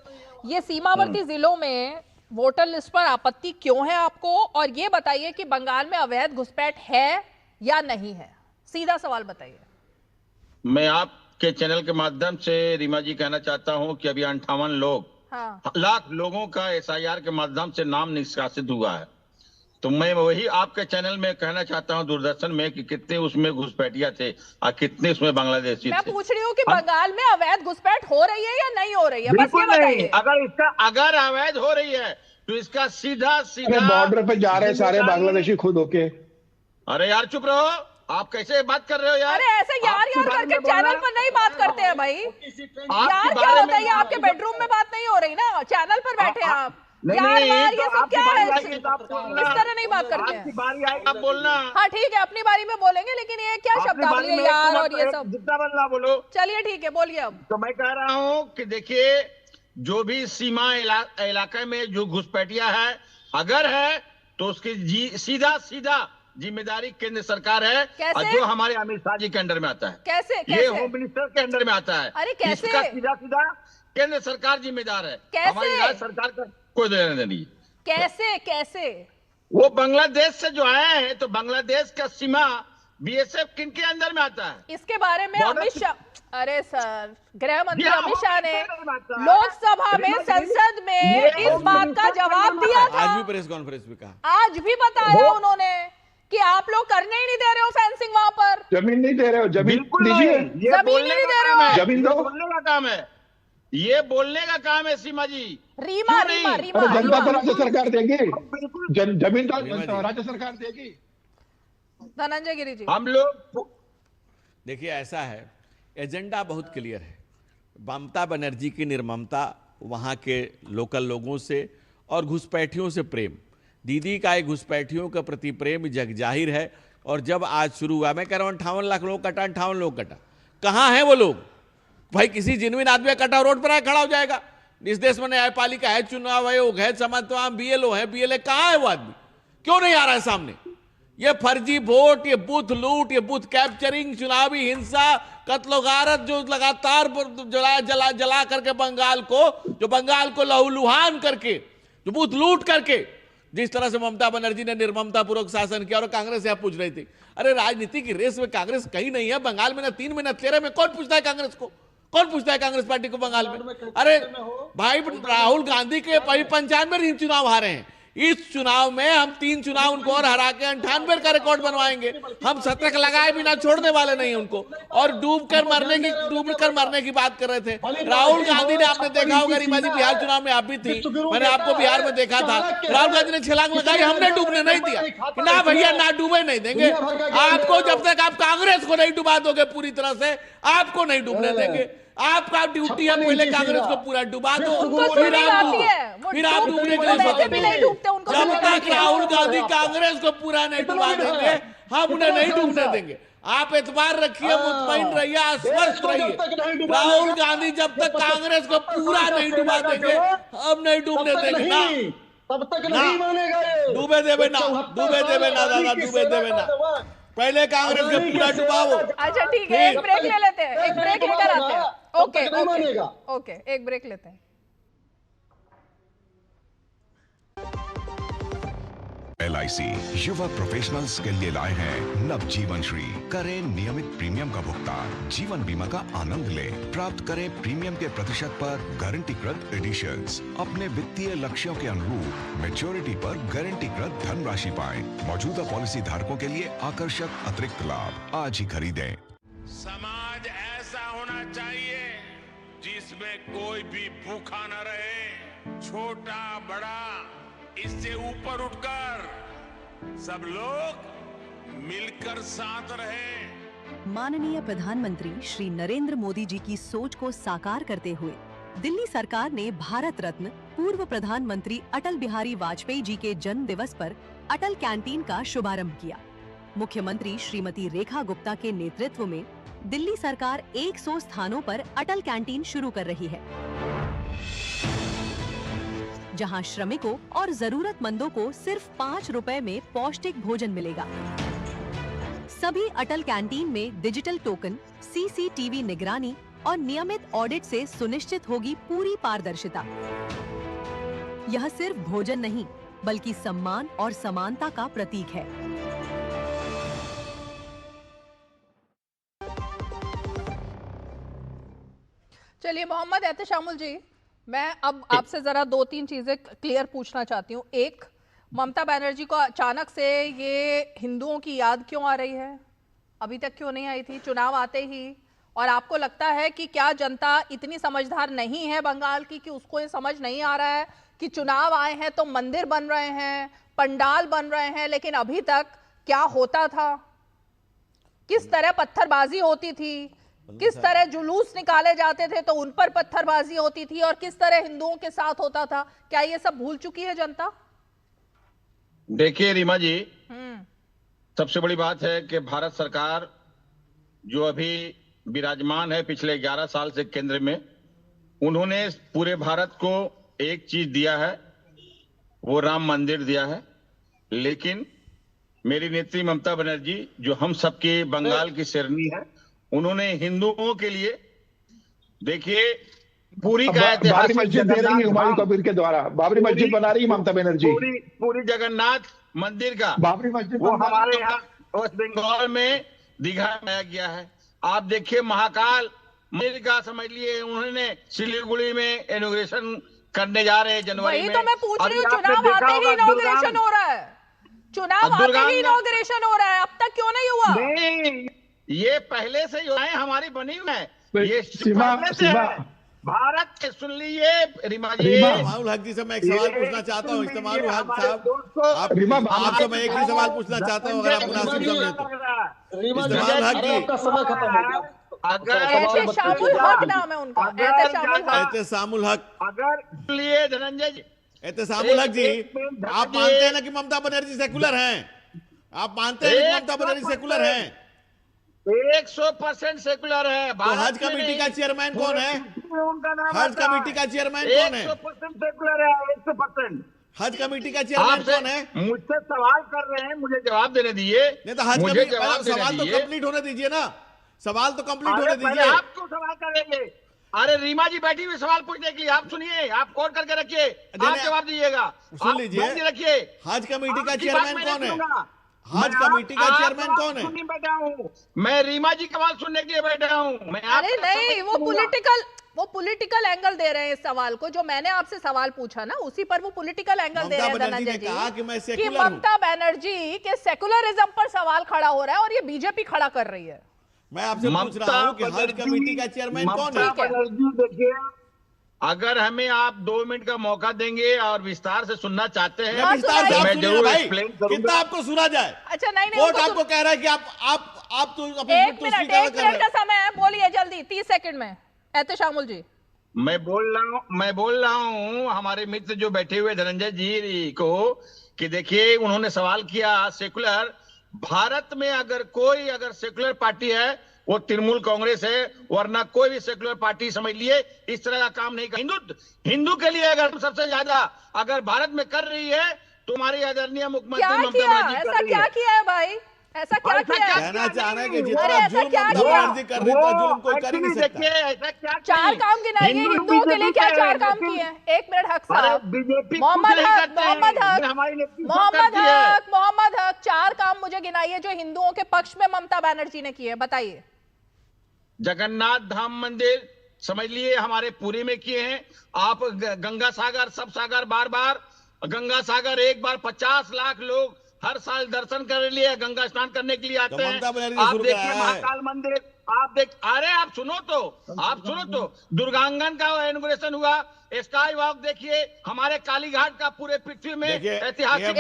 ये सीमावर्ती जिलों में वोटर लिस्ट पर आपत्ति क्यों है आपको, और ये बताइए कि बंगाल में अवैध घुसपैठ है या नहीं है? सीधा सवाल बताइए। मैं आपके चैनल के माध्यम से रीमा जी कहना चाहता हूं कि अभी 58 लाख लोगों का SIR के माध्यम से नाम निष्कासित हुआ है। तो मैं वही आपके चैनल में कहना चाहता हूं, दूरदर्शन में, कि कितने उसमें घुसपैठिया थे और कितने उसमें बांग्लादेशी थे। मैं पूछ रही हूँ कि बंगाल में अवैध घुसपैठ हो रही है या नहीं हो रही है, बस ये बताइए। अगर अवैध हो रही है तो इसका सीधा बॉर्डर पे जा रहे हैं सारे बांग्लादेशी खुद होके। अरे यार चुप रहो, आप कैसे बात कर रहे हो यार? अरे ऐसे यार करके चैनल पर नहीं बात करते हैं भाई। यार क्या होता है, ये आपके बेडरूम में बात नहीं हो रही ना, चैनल पर बैठे हैं आप। यार ये सब क्या है, इस तरह नहीं बात करते हैं। बारी आएगी आप बोलना। हाँ ठीक है, अपनी बारी में बोलेंगे, लेकिन ये क्या शब्दावली है यार और ये सब। जितना बनना बोलो। चलिए ठीक है, बोलिए अब। तो मैं कह रहा हूँ कि देखिए, जो भी सीमा इलाके में जो घुसपैठिया है, अगर है तो उसकी सीधा जिम्मेदारी केंद्र सरकार है। और जो हमारे अमित शाह जी के अंडर में आता है। कैसे? ये होम मिनिस्टर के अंडर में आता है। अरे कैसे? इसका सीधा केंद्र सरकार जिम्मेदार है। हमारी राज्य सरकार का कोई देना नहीं। कैसे? वो बांग्लादेश से जो आए हैं, तो बांग्लादेश का सीमा BSF किनके अंदर में आता है? इसके बारे में अमित शाह, अरे सर, गृह मंत्री अमित शाह ने लोकसभा में, संसद में इस बात का जवाब दिया था। आज भी प्रेस कॉन्फ्रेंस में कहा, आज भी बताया उन्होंने कि आप लोग करने ही नहीं दे रहे हो फेंसिंग वहां पर। जमीन नहीं दे रहे हो, जमीन दीजिए। जमीन नहीं दे रहे हो, जमीन दो। बोलने का काम है, ये बोलने का काम है सीमा जी। रीमा जनता तो राज्य सरकार देगी, जमीन तो राज्य सरकार देगी। धनंजय गिरी जी, हम लोग देखिए ऐसा है, एजेंडा बहुत क्लियर है। ममता बनर्जी की निर्ममता, वहाँ के लोकल लोगों से और घुसपैठियों से प्रेम, दीदी का एक घुसपैठियों के प्रति प्रेम जग जाहिर है। और जब आज शुरू हुआ, मैं कह रहा हूँ 58 लाख लोग कटा, 58 लोग कटा, कहाँ हैं वो लोग? भाई किसी जिनविन आदमी कटा रोड पर आए खड़ा हो जाएगा। इस देश में न्यायपालिका है, चुनाव आयोग है, समाज बीएलओ है, बीएलए, कहाँ है वो आदमी? क्यों नहीं आ रहा है सामने? ये फर्जी वोट, ये बूथ लूट, ये बूथ कैप्चरिंग, चुनावी हिंसा, कत्लो गारत जो लगातार जला करके बंगाल को लहूलुहान करके, जो बूथ लूट करके, जिस तरह से ममता बनर्जी ने निर्ममता पूर्वक शासन किया। और कांग्रेस यहां पूछ रही थी, अरे राजनीति की रेस में कांग्रेस कहीं नहीं है बंगाल में, ना 3 में ना 13 में। कौन पूछता है कांग्रेस को? कौन पूछता है कांग्रेस पार्टी को बंगाल में? अरे भाई, राहुल गांधी के 95 चुनाव हारे हैं। इस चुनाव में हम 3 चुनाव उनको और हरा के 98 का रिकॉर्ड बनवाएंगे। हम 17 लगाए बिना छोड़ने वाले नहीं हैं उनको। और डूबकर मरने की बात कर रहे थे राहुल गांधी ने। आपने देखा होगा रीमा जी, बिहार चुनाव में आप भी थी, मैंने आपको बिहार में देखा था। राहुल गांधी ने छलांग लगाई, हमने डूबने नहीं दिया। ना भैया, ना डूबे नहीं देंगे आपको। जब तक आप कांग्रेस को नहीं डुबा दोगे पूरी तरह से, आपको नहीं डूबने देंगे। आपका ड्यूटी है पहले कांग्रेस को पूरा डुबा दो, फिर आप डूबने के लिए सोचेंगे। जब तक राहुल गांधी कांग्रेस को पूरा नहीं डुबा देंगे, हम उन्हें नहीं डूबने देंगे। आप एतबार रखिए, मुतमईन रहिए, आश्वस्त रहिए। राहुल गांधी जब तक कांग्रेस को पूरा नहीं डुबा देंगे, हम नहीं डूबने देंगे ना, तब तक नहीं मानेगा ये। डूबे देवे ना दादा, डूबे देवे ना। पहले कांग्रेस को पूरा डुबाओ। अच्छा ठीक है, एक ब्रेक ले लेते हैं, एक ब्रेक लेकर आते हैं। ओके, एक ब्रेक लेते हैं। LIC युवा प्रोफेशनल्स के लिए लाए हैं नवजीवन श्री। करें नियमित प्रीमियम का भुगतान, जीवन बीमा का आनंद लें, प्राप्त करें प्रीमियम के प्रतिशत पर गारंटीकृत एडिशंस। अपने वित्तीय लक्ष्यों के अनुरूप मैच्योरिटी पर गारंटीकृत धनराशि पाएं। मौजूदा पॉलिसी धारकों के लिए आकर्षक अतिरिक्त लाभ आज ही खरीदें। समाज ऐसा होना चाहिए जिसमें कोई भी भूखा न रहे, छोटा बड़ा, इससे ऊपर उठकर सब लोग मिलकर साथ रहे। माननीय प्रधानमंत्री श्री नरेंद्र मोदी जी की सोच को साकार करते हुए दिल्ली सरकार ने भारत रत्न पूर्व प्रधानमंत्री अटल बिहारी वाजपेयी जी के जन्म दिवस पर अटल कैंटीन का शुभारंभ किया। मुख्यमंत्री श्रीमती रेखा गुप्ता के नेतृत्व में दिल्ली सरकार 100 स्थानों पर अटल कैंटीन शुरू कर रही है, जहां श्रमिकों और जरूरतमंदों को सिर्फ 5 रुपए में पौष्टिक भोजन मिलेगा। सभी अटल कैंटीन में डिजिटल टोकन, CCTV निगरानी और नियमित ऑडिट से सुनिश्चित होगी पूरी पारदर्शिता। यह सिर्फ भोजन नहीं, बल्कि सम्मान और समानता का प्रतीक है। चलिए मोहम्मद एहतशामुल जी, मैं अब आपसे जरा 2-3 चीजें क्लियर पूछना चाहती हूँ। एक, ममता बनर्जी को अचानक से ये हिंदुओं की याद क्यों आ रही है? अभी तक क्यों नहीं आई थी चुनाव आते ही? और आपको लगता है कि क्या जनता इतनी समझदार नहीं है बंगाल की कि उसको ये समझ नहीं आ रहा है कि चुनाव आए हैं तो मंदिर बन रहे हैं, पंडाल बन रहे हैं, लेकिन अभी तक क्या होता था, किस तरह पत्थरबाजी होती थी, किस तरह जुलूस निकाले जाते थे तो उन पर पत्थरबाजी होती थी, और किस तरह हिंदुओं के साथ होता था, क्या ये सब भूल चुकी है जनता? देखिए रीमा जी, सबसे बड़ी बात है कि भारत सरकार जो अभी विराजमान है पिछले 11 साल से केंद्र में, उन्होंने पूरे भारत को एक चीज दिया है, वो राम मंदिर दिया है। लेकिन मेरी नेत्री ममता बनर्जी, जो हम सबके बंगाल की शेरनी है, उन्होंने हिंदुओं के लिए, देखिए पूरी का बाबरी मस्जिद दे रही है हुमायूं कबीर के द्वारा, बाबरी मस्जिद बना रही है ममता बनर्जी, पूरी जगन्नाथ मंदिर का बाबरी मस्जिद वो हमारे यहाँ वेस्ट बंगाल में दीघा में गया है। आप देखिए महाकाल मंदिर का समझ लिए, उन्होंने सिलीगुड़ी में इनॉग्रेशन करने जा रहे हैं जनवरी में। तो मैं पूछ रही हूँ, चुनाव आते ही इनॉग्रेशन हो रहा है, चुनाव आते ही इनॉग्रेशन हो रहा है, अब तक क्यों नहीं हुआ? नहीं, ये पहले से जो है हमारी बनी हुई है, ये सीमा भारत सुन लीजिए रीमा जी। इस्तेमाल हक जी से मैं एक सवाल पूछना चाहता हूँ। इस्तेमाल हक साहब, आपसे मैं एक ही सवाल पूछना चाहता हूँ, अगर आप मुनासिब समझे तो। इस्तेमाल हक जी, आपका समय खत्म हो गया। अगर एहतेशामुल हक नाम है उनका, एहतेशामुल हक, अगर लिए धनंजय जी, एहतेशामुल हक जी, आप मानते हैं ना कि ममता बनर्जी सेकुलर हैं? आप मानते हैं कि ममता बनर्जी सेकुलर हैं? 100% सेकुलर है। तो हज कमेटी का चेयरमैन कौन है? हज कमेटी का चेयरमैन कौन है? 100% सेकुलर है, 100%। हज कमेटी का चेयरमैन कौन है? मुझसे सवाल कर रहे हैं, मुझे जवाब देने दीजिए। नहीं तो हज कमेटी, सवाल तो कंप्लीट होने दीजिए ना, सवाल तो कंप्लीट होने दीजिए। आप क्यों सवाल करेंगे? अरे रीमा जी बैठी हुई सवाल पूछने के लिए, आप सुनिए, आप कॉल करके रखिए, आप जवाब दीजिएगा। सुन लीजिए, रखिए। हज कमेटी का चेयरमैन कौन है? हज कमेटी का चेयरमैन कौन है? बैठा हूँ मैं, रीमा जी सवाल सुनने के लिए बैठा हूँ मैं। अरे नहीं, वो पॉलिटिकल एंगल दे रहे हैं इस सवाल को। जो मैंने आपसे सवाल पूछा ना, उसी पर वो पॉलिटिकल एंगल दे रहे हैं धनंजय जी, कहा कि मैं सेकुलर कि ममता बनर्जी के सेकुलरिज्म पर सवाल खड़ा हो रहा है और ये बीजेपी खड़ा कर रही है। मैं आपसे पूछ रहा हूँ कि हज कमेटी का चेयरमैन कौन है? देखिए, अगर हमें आप 2 मिनट का मौका देंगे और विस्तार से सुनना चाहते हैं, विस्तार से आप मैं सुनिए जरूर भाई, एक्सप्लेन कितना आपको सुना जाए? अच्छा नहीं, कोर्ट आपको कह रहा है कि आप तो एक मिनट का समय है, बोलिए जल्दी, 30 सेकंड में। एहतेशामुल जी, मैं बोल रहा हूँ हमारे मित्र जो बैठे हुए धनंजय जी को, कि देखिए उन्होंने सवाल किया सेकुलर, भारत में अगर सेकुलर पार्टी है वो तृणमूल कांग्रेस है, वरना कोई भी सेकुलर पार्टी समझ लिए इस तरह का काम नहीं कर। हिंदू के लिए अगर सबसे ज्यादा अगर भारत में कर रही है तो हमारी आदरणीय मुख्यमंत्री ममता बनर्जी कर रही है। ऐसा क्या किया है भाई? ऐसा क्या किया है? कहना चाह रहे हैं कि जितना जुल्म ममता बनर्जी कर रही है, जुल्म कोई कर ही नहीं सकता। ऐसा क्या 4 काम गिनाइए हिंदुओं के लिए, क्या 4 काम किए हैं? 1 मिनट हक साहब, मोहम्मद हक 4 काम मुझे गिनाइए जो हिंदुओं के पक्ष में ममता बनर्जी ने किए, बताइए। जगन्नाथ धाम मंदिर समझ लिए हमारे पुरी में किए हैं। आप गंगा सागर, सब सागर, बार गंगा सागर एक बार 50 लाख लोग हर साल दर्शन कर लिए, गंगा स्नान करने के लिए आते हैं। आप देखिए महाकाल मंदिर, आप सुनो तो दुर्गांगन का इनॉग्रेशन हुआ, स्काई वॉक देखिए, हमारे कालीघाट का पूरे पृथ्वी में ऐतिहासिक।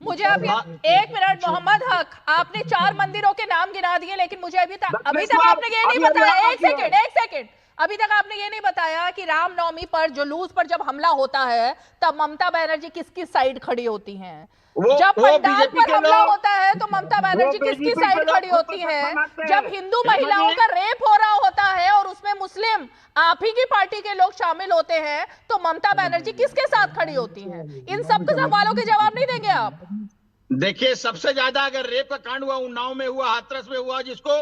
मुझे अभी 1 मिनट, मोहम्मद हक, आपने 4 मंदिरों के नाम गिना दिए, लेकिन मुझे अभी तक आपने ये नहीं बताया। एक सेकंड, अभी तक आपने ये नहीं बताया कि रामनवमी पर, जुलूस पर जब हमला होता है तब ममता बनर्जी किसकी साइड खड़ी होती हैं? जब पंडाल पर हमला होता है तो ममता बनर्जी किसकी साइड खड़ी होती है? जब हिंदू महिलाओं का रेप हो रहा होता है और उसमें मुस्लिम आप ही की पार्टी के लोग शामिल होते हैं तो ममता बनर्जी किसके साथ खड़ी होती हैं? इन सब के सवालों के जवाब नहीं देंगे आप? देखिए, सबसे ज्यादा अगर रेप का कांड हुआ उन्नाव में हुआ, हाथरस में हुआ, जिसको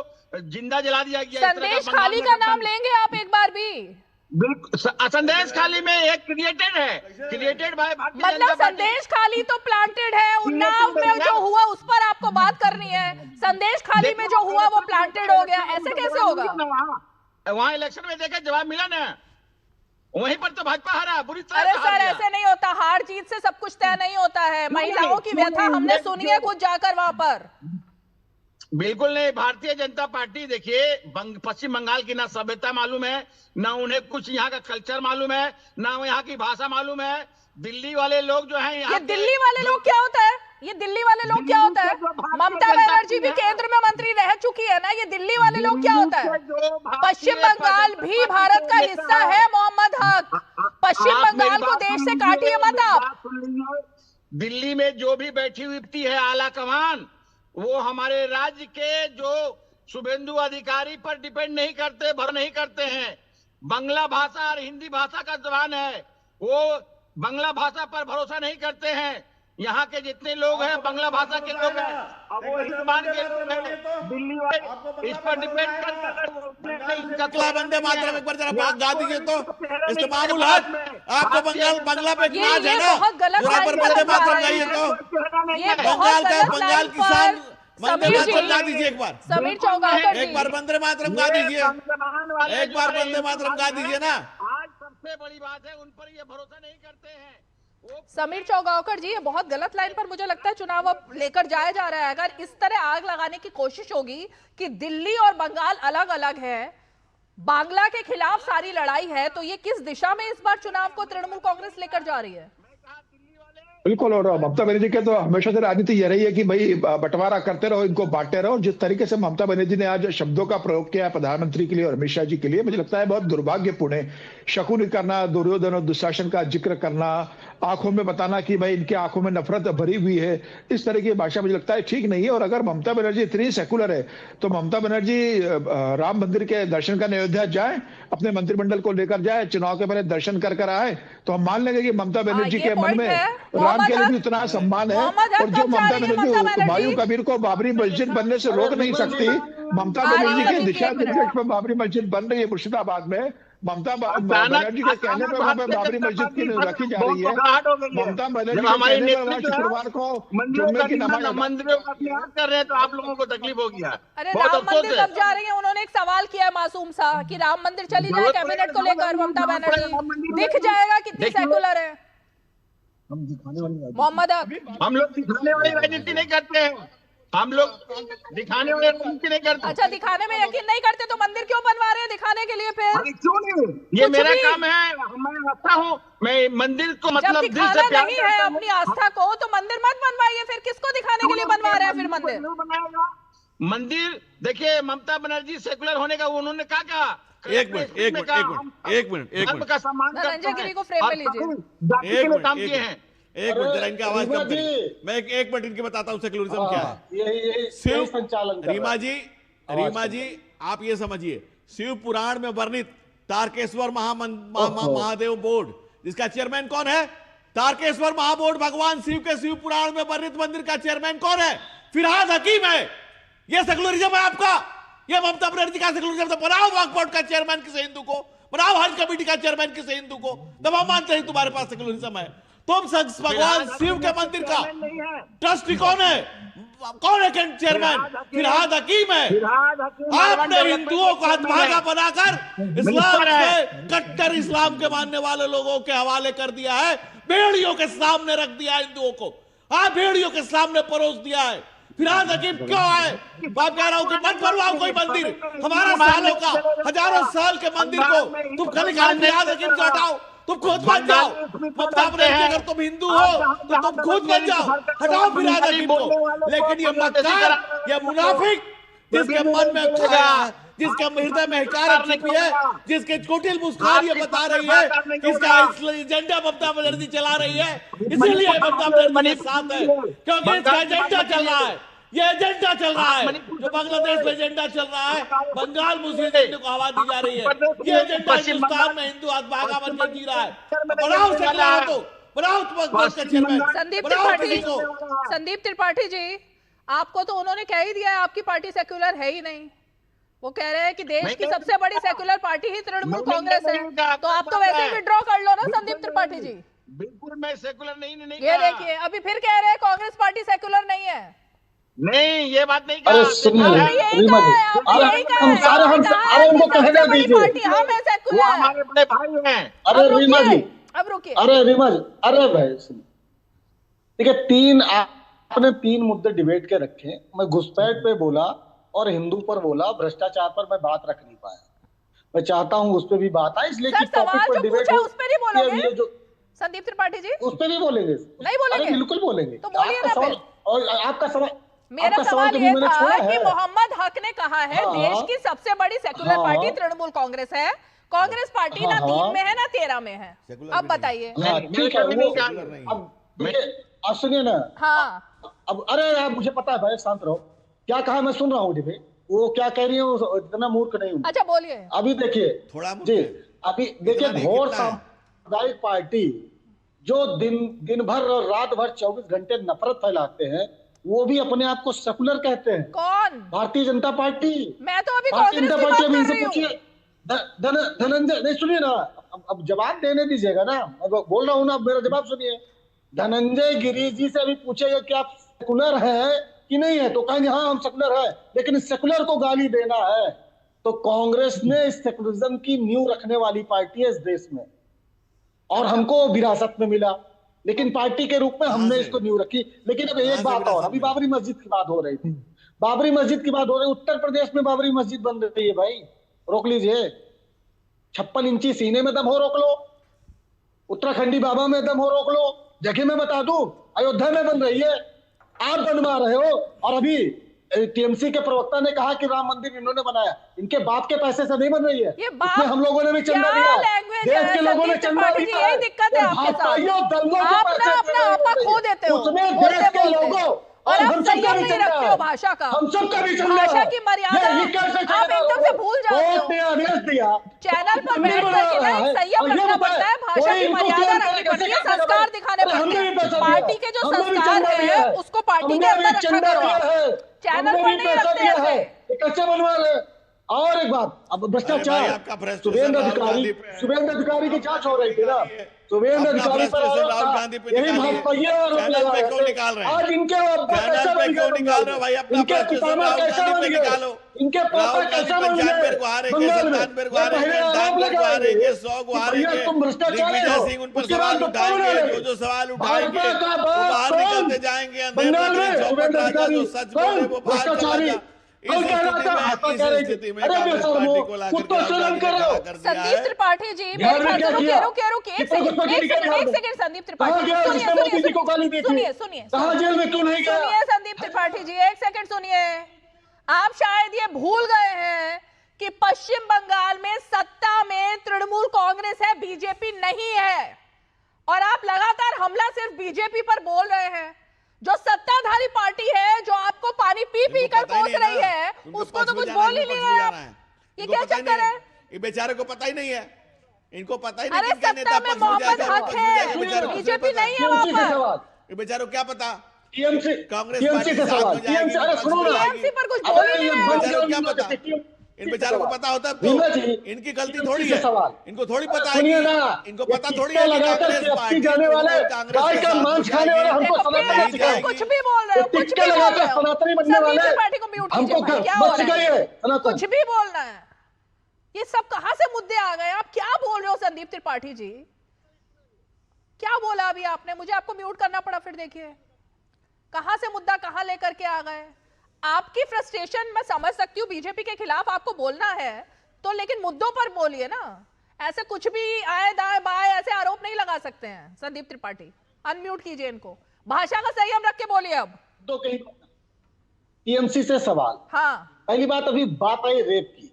जिंदा जला दिया गया। संदेश खाली का नाम लेंगे आप एक बार भी? बिल्कुल, संदेश खाली में एक क्रिएटेड बाय भारतीय मतलब संदेश खाली तो प्लांटेड है, उन्नाव में जो हुआ उस पर आपको बात करनी है, संदेश खाली में जो हुआ वो प्लांटेड हो गया, ऐसे कैसे होगा? वहाँ इलेक्शन में देखा जवाब मिला ना, वहीं पर तो भाजपा हारा बुरी तरह। अरे सर, ऐसे नहीं होता, हार जीत से सब कुछ तय नहीं होता है। महिलाओं की व्यथा हमने सुनी है खुद जाकर वहां पर। बिल्कुल नहीं। भारतीय जनता पार्टी देखिए, पश्चिम बंगाल की ना सभ्यता मालूम है, ना उन्हें कुछ यहाँ का कल्चर मालूम है, ना यहाँ की भाषा मालूम है। दिल्ली वाले लोग जो हैं, ये दिल्ली वाले लोग क्या होता है? ये दिल्ली वाले लोग क्या होता है? ममता बनर्जी भी केंद्र में मंत्री रह चुकी है ना, ये दिल्ली वाले लोग क्या होता है? पश्चिम बंगाल भी भारत का हिस्सा है मोहम्मद हक, पश्चिम बंगाल को देश से काटिए मत आप। दिल्ली में जो भी बैठी हुई है आला कमान, वो हमारे राज्य के जो शुभेंदु अधिकारी पर डिपेंड नहीं करते, भर नहीं करते हैं। बांग्ला भाषा और हिंदी भाषा का जबान है, वो बांग्ला भाषा पर भरोसा नहीं करते हैं। यहाँ के जितने लोग हैं बांग्ला भाषा के लोग हैं, वो हिंदुस्तान के लोग हैं। दिल्ली वाले इस पर डिपेंड करते। वंदे मातरम एक बार जरा गा दीजिए तो। इस्तेमाल हक, आपको बांग्ला पे नाज है ना, पूरा पर वंदे मातरम गाइए तो। बंगाल किसान वंदे मातरम गा दीजिए एक बार। समीर चौगाकर एक बार वंदे मातरम गा दीजिए, एक बार वंदे मातरम गा दीजिए ना। आज सबसे बड़ी बात है, उन पर ये भरोसा नहीं करते हैं। समीर चौगाकर जी, ये बहुत गलत लाइन पर मुझे लगता है चुनाव अब लेकर जाया जा रहा है। अगर इस तरह आग लगाने की कोशिश होगी कि दिल्ली और बंगाल अलग अलग है बांग्ला के खिलाफ सारी लड़ाई है, तो ये किस दिशा में इस बार चुनाव को तृणमूल कांग्रेस लेकर जा रही है? बिल्कुल, और ममता बनर्जी के तो हमेशा से राजनीति ये रही है कि भाई बंटवारा करते रहो, इनको बांटते रहो। जिस तरीके से ममता बनर्जी ने आज शब्दों का प्रयोग किया प्रधानमंत्री के लिए और अमित शाह जी के लिए, मुझे लगता है बहुत दुर्भाग्यपूर्ण है। शकुन करना, दुर्योधन और दुशासन का जिक्र करना, आंखों में बताना कि भाई इनके आंखों में नफरत भरी हुई है, इस तरह की भाषा मुझे लगता है ठीक नहीं है। और अगर ममता बनर्जी इतनी सेकुलर है तो ममता बनर्जी राम मंदिर के दर्शन करने अयोध्या जाए, अपने मंत्रिमंडल को लेकर जाए, चुनाव के पहले दर्शन कर आए, तो हम मान लेंगे कि ममता बनर्जी के मन में राम के लिए भी उतना सम्मान है। और जो ममता बनर्जी हुमायूं कबीर को बाबरी मस्जिद बनने से रोक नहीं सकती, ममता बनर्जी के दिशा निर्देश पर बाबरी मस्जिद बन रही है मुर्शिदाबाद में, ममता बनर्जी के कहने पर वहां पे बाबरी मस्जिद की रखी जा रही है। ममता बनर्जी के कहने पर शुक्रवार को जुम्मे की नमाज मंदिरों का त्याग कर रहे हैं, तो आप लोगों को तकलीफ होगी। अरे राम मंदिर कब जा रही है? उन्होंने एक सवाल किया है मासूम सा कि राम मंदिर चली जाए कैबिनेट को लेकर ममता बनर्जी, दिख जाएगा कितनी सेकुलर है। हम दिखाने वाली मोहम्मद हम लोग दिखाने वाली राजनीति नहीं करते हैं, हम लोग दिखाने वाले राजनीति नहीं करते। अच्छा, दिखाने में यकीन नहीं करते तो मंदिर क्यों बनवा रहे हैं दिखाने के लिए? फिर क्यों नहीं? ये मेरा काम है, मैं आस्था हूँ, मैं मंदिर को मतलब दिल से प्यार नहीं है अपनी आस्था को, तो मंदिर मत बनवाइए। फिर किसको दिखाने के लिए बनवा रहे हैं फिर मंदिर? मंदिर देखिए, ममता बनर्जी सेकुलर होने का उन्होंने क्या कहा? एक मिनट का सम्मान रंजन गिरी को फ्रेम में लीजिए। काम किए हैं। एक मिनट जरा इनका आवाज कम करिए। मैं एक मिनट इनके बताता हूँ सेक्युलरिज्म क्या है। यही संचालन रीमा जी आप ये समझिए, शिव पुराण में वर्णित तारकेश्वर महादेव बोर्ड, जिसका चेयरमैन कौन है? तारकेश्वर महाबोर्ड भगवान शिव के शिव पुराण में वर्णित मंदिर का चेयरमैन कौन है? फिरहाद हकीम है। ये सेक्युलरिज्म है आपका? ये ममता बनर्जी का सेक्युलरिज्म? तो बनाओ वक्फ बोर्ड का चेयरमैन किसी हिंदू को, बनाओ हज कमेटी का चेयरमैन किसी हिंदू को, तब हम मानते हैं तुम्हारे पास सेक्युलरिज्म है। तुम भगवान शिव के मंदिर का ट्रस्टी कौन है? कौन है चेयरमैन? फिरहाद हकीम है। आपने हिंदुओं को हथभागा बनाकर इस्लाम से, कट्टर इस्लाम के मानने वाले लोगों के हवाले कर दिया है, भेड़ियों के सामने रख दिया हिंदुओं को। आप भेड़ियों के सामने परोस दिया है। फिरहाद हकीम क्यों है? बात कह रहा हूं कि मत बनवाओ कोई मंदिर, हमारा सालों का, हजारों साल के मंदिर को तुम खाली फिरहाद हकीम से हटाओ। तुम खुद बन जाओ। ममता बनर्जी, अगर तुम हिंदू हो तो तुम खुद बन जाओ, हटाओ फिरहाद हकीम को। लेकिन ये मक्कार, ये मुनाफिक, जिसके मन में खाया, जिसके हृदय में हिकारत छिपी है, जिसके कुटिल मुस्कान ये बता रही है कि इसका एजेंडा ममता बनर्जी चला रही है, इसीलिए ममता बनर्जी के साथ है, क्योंकि इसका एजेंडा चल रहा है। ये एजेंडा चल रहा है जो बांग्लादेश में एजेंडा चल रहा है, बंगाल मुस्लिम एजेंडे को हवा दी जा रही है। ये एजेंडा हिंदुस्तान में हिंदू हथभागा बनकर जी रहा है। बनाओ सेक्युलर, तो बनाओ संदीप त्रिपाठी जी, आपको तो उन्होंने कह ही दिया है आपकी पार्टी सेक्युलर है ही नहीं। वो कह रहे हैं कि देश की सबसे बड़ी सेक्युलर पार्टी ही तृणमूल कांग्रेस है, तो आप तो वैसे ही विड्रॉ कर लो ना संदीप त्रिपाठी जी। बिल्कुल मैं सेक्युलर नहीं ये देखिए, अभी फिर कह रहे हैं कांग्रेस पार्टी सेक्युलर नहीं है। नहीं, ये बात नहीं कहा। अरे सुनिए रीमा जी, हम सारे उनको कहने दीजिए, हमारे बड़े भाई हैं। अरे रीमा जी, अब रुकिए। अरे रीमा जी, अरे भाई सुनिए, देखिए आपने 3 मुद्दे डिबेट के रखे। मैं घुसपैठ पे बोला और हिंदू पर बोला, भ्रष्टाचार पर मैं बात रख नहीं पाया। मैं चाहता हूँ उस पर भी बात आए, इसलिए कि टॉपिक पर डिबेट हो। उस पर नहीं बोलोगे संदीप त्रिपाठी जी? उस पर भी बोलेंगे, नहीं बोलेंगे? बिल्कुल बोलेंगे। तो बोलिए ना फिर। और आपका सवाल, मेरा सवाल ये था कि मोहम्मद हक ने कहा है देश की सबसे बड़ी सेक्युलर पार्टी तृणमूल कांग्रेस है। कांग्रेस पार्टी ना 3 में है ना 13 में है। अब बताइए। ठीक है, अब सुनिए ना। हाँ, अब अरे यार मुझे पता है भाई, शांत रहो। क्या कहा मैं सुन रहा हूँ जी, वो क्या कह रही है इतना मूर्ख नहीं हूँ। अच्छा बोलिए। अभी देखिए जी, अभी देखिए घोर सामुदायिक पार्टी जो दिन भर और रात भर 24 घंटे नफरत फैलाते हैं, वो भी अपने आप को सेकुलर कहते हैं। कौन? भारतीय जनता पार्टी। मैं तो अभी भारतीय जनता पार्टी। अभी इनसे पूछिए पूछिए धनंजय, नहीं सुनिए ना, अब जवाब देने दीजिएगा ना, अब बोल रहा हूँ ना, अब मेरा जवाब सुनिए। धनंजय गिरी जी से अभी पूछेगा कि आप सेकुलर है कि नहीं है, तो कहेंगे हाँ हम सेकुलर है। लेकिन सेकुलर को गाली देना है तो कांग्रेस ने इस सेकुलरिज्म की नींव रखने वाली पार्टी है इस देश में, और हमको विरासत में मिला, लेकिन पार्टी के रूप में हमने इसको नींव रखी। लेकिन अब एक बात और, अभी बाबरी मस्जिद की बात हो रही थी, बाबरी मस्जिद की बात हो रही है। उत्तर प्रदेश में बाबरी मस्जिद बन रही है भाई, रोक लीजिए। 56 इंची सीने में दम हो रोक लो, उत्तराखंडी बाबा में दम हो रोक लो। देखिए मैं बता दूं, अयोध्या में बन रही है, आप बनवा रहे हो। और अभी टीएमसी के प्रवक्ता ने कहा कि राम मंदिर इन्होंने बनाया, इनके बाप के पैसे से नहीं बन रही है, इसमें हम लोगों ने भी चंदा दिया, देश के लोगों ने चंदा दिया। यही दिक्कत है आपके साथ, आप अपना आपा खो देते हो, उसमें देश के लोगों और आप संयम नहीं रखते हो भाषा का, हम सबका भी भाषा की मर्यादा आप एकदम से भूल जाते हो। आदेश दिया चैनल पर बैठ करके ना एक संयम रखना पड़ता है, भाषा की मर्यादा रखनी पड़ती है, संस्कार दिखाने पड़ते हैं। पार्टी के जो संस्कार है उसको पार्टी के अंदर रखा करो, चैनल पर नहीं रखते ऐसे। कच्चे बनवा रहे। और एक बात, अब भ्रष्टाचार, शुभेंद्र अधिकारी की जांच हो रही थी ना, शुभेंद्र अधिकारी पर यही भाजपाई आरोप लगा रहे थे। आज इनके कैसा बन गया, इनके पितामह कैसा बन गए, इनके पापा कैसा बन गए बंगाल में। पहले आरोप लगा रहे भैया तुम भ्रष्टाचारी हो, उसके बाद भाजपा का बात कौन बंगाल में, शुभेंद्र अधिकारी कौन भ्रष्टाचारी, संदीप त्रिपाठी जी, एक सेकंड संदीप त्रिपाठी, सुनिए संदीप त्रिपाठी जी, एक सेकंड सुनिए। आप शायद ये भूल गए हैं कि पश्चिम बंगाल में सत्ता में तृणमूल कांग्रेस है, बीजेपी नहीं है, और आप लगातार हमला सिर्फ बीजेपी पर बोल रहे हैं। जो सत्ताधारी पार्टी है, जो आपको पानी पी पी कर कोस रही है, उसको तो कुछ बोल ही नहीं रहे आप। ये क्या चक्कर है? ये बेचारे को पता ही नहीं है, इनको पता ही नहीं। अरे सत्ता में मोहम्मद हक है, बीजेपी नहीं है वहां पर। ये बेचारों को क्या पता, कांग्रेस पार्टी के साथ टीएमसी पर कुछ बोल ही नहीं रहे। क्या पता, इन बेचारों को पता होता तो इनकी गलती थोड़ी है, इनको थोड़ी पता है, इनको पता थोड़ी है कि कांग्रेस पार्टी जाने वाले गाय का मांस खाने वाले हमको कुछ भी बोल रहे हो, कुछ भी बोल रहे हो, सनातनी बनने वाले पार्टी को म्यूट हमको कीजिए, क्या हो रहा है? सनातन कुछ भी बोलना है, ये सब कहां से मुद्दे आ गए? आप क्या बोल रहे हो संदीप त्रिपाठी जी? क्या बोला अभी आपने? मुझे आपको म्यूट करना पड़ा, फिर देखिए कहां से मुद्दा कहां लेकर के आ गए। आपकी फ्रस्ट्रेशन मैं समझ सकती हूँ, बीजेपी के खिलाफ आपको बोलना है तो, लेकिन मुद्दों पर बोलिए ना, ऐसे कुछ भी आए दाएं बाएं ऐसे आरोप नहीं लगा सकते हैं। संदीप त्रिपाठी अनम्यूट कीजिए इनको, भाषा का संयम रख के बोलिए। अब तो कहीं टीएमसी से सवाल, हाँ पहली बात, अभी बात आई रेप की,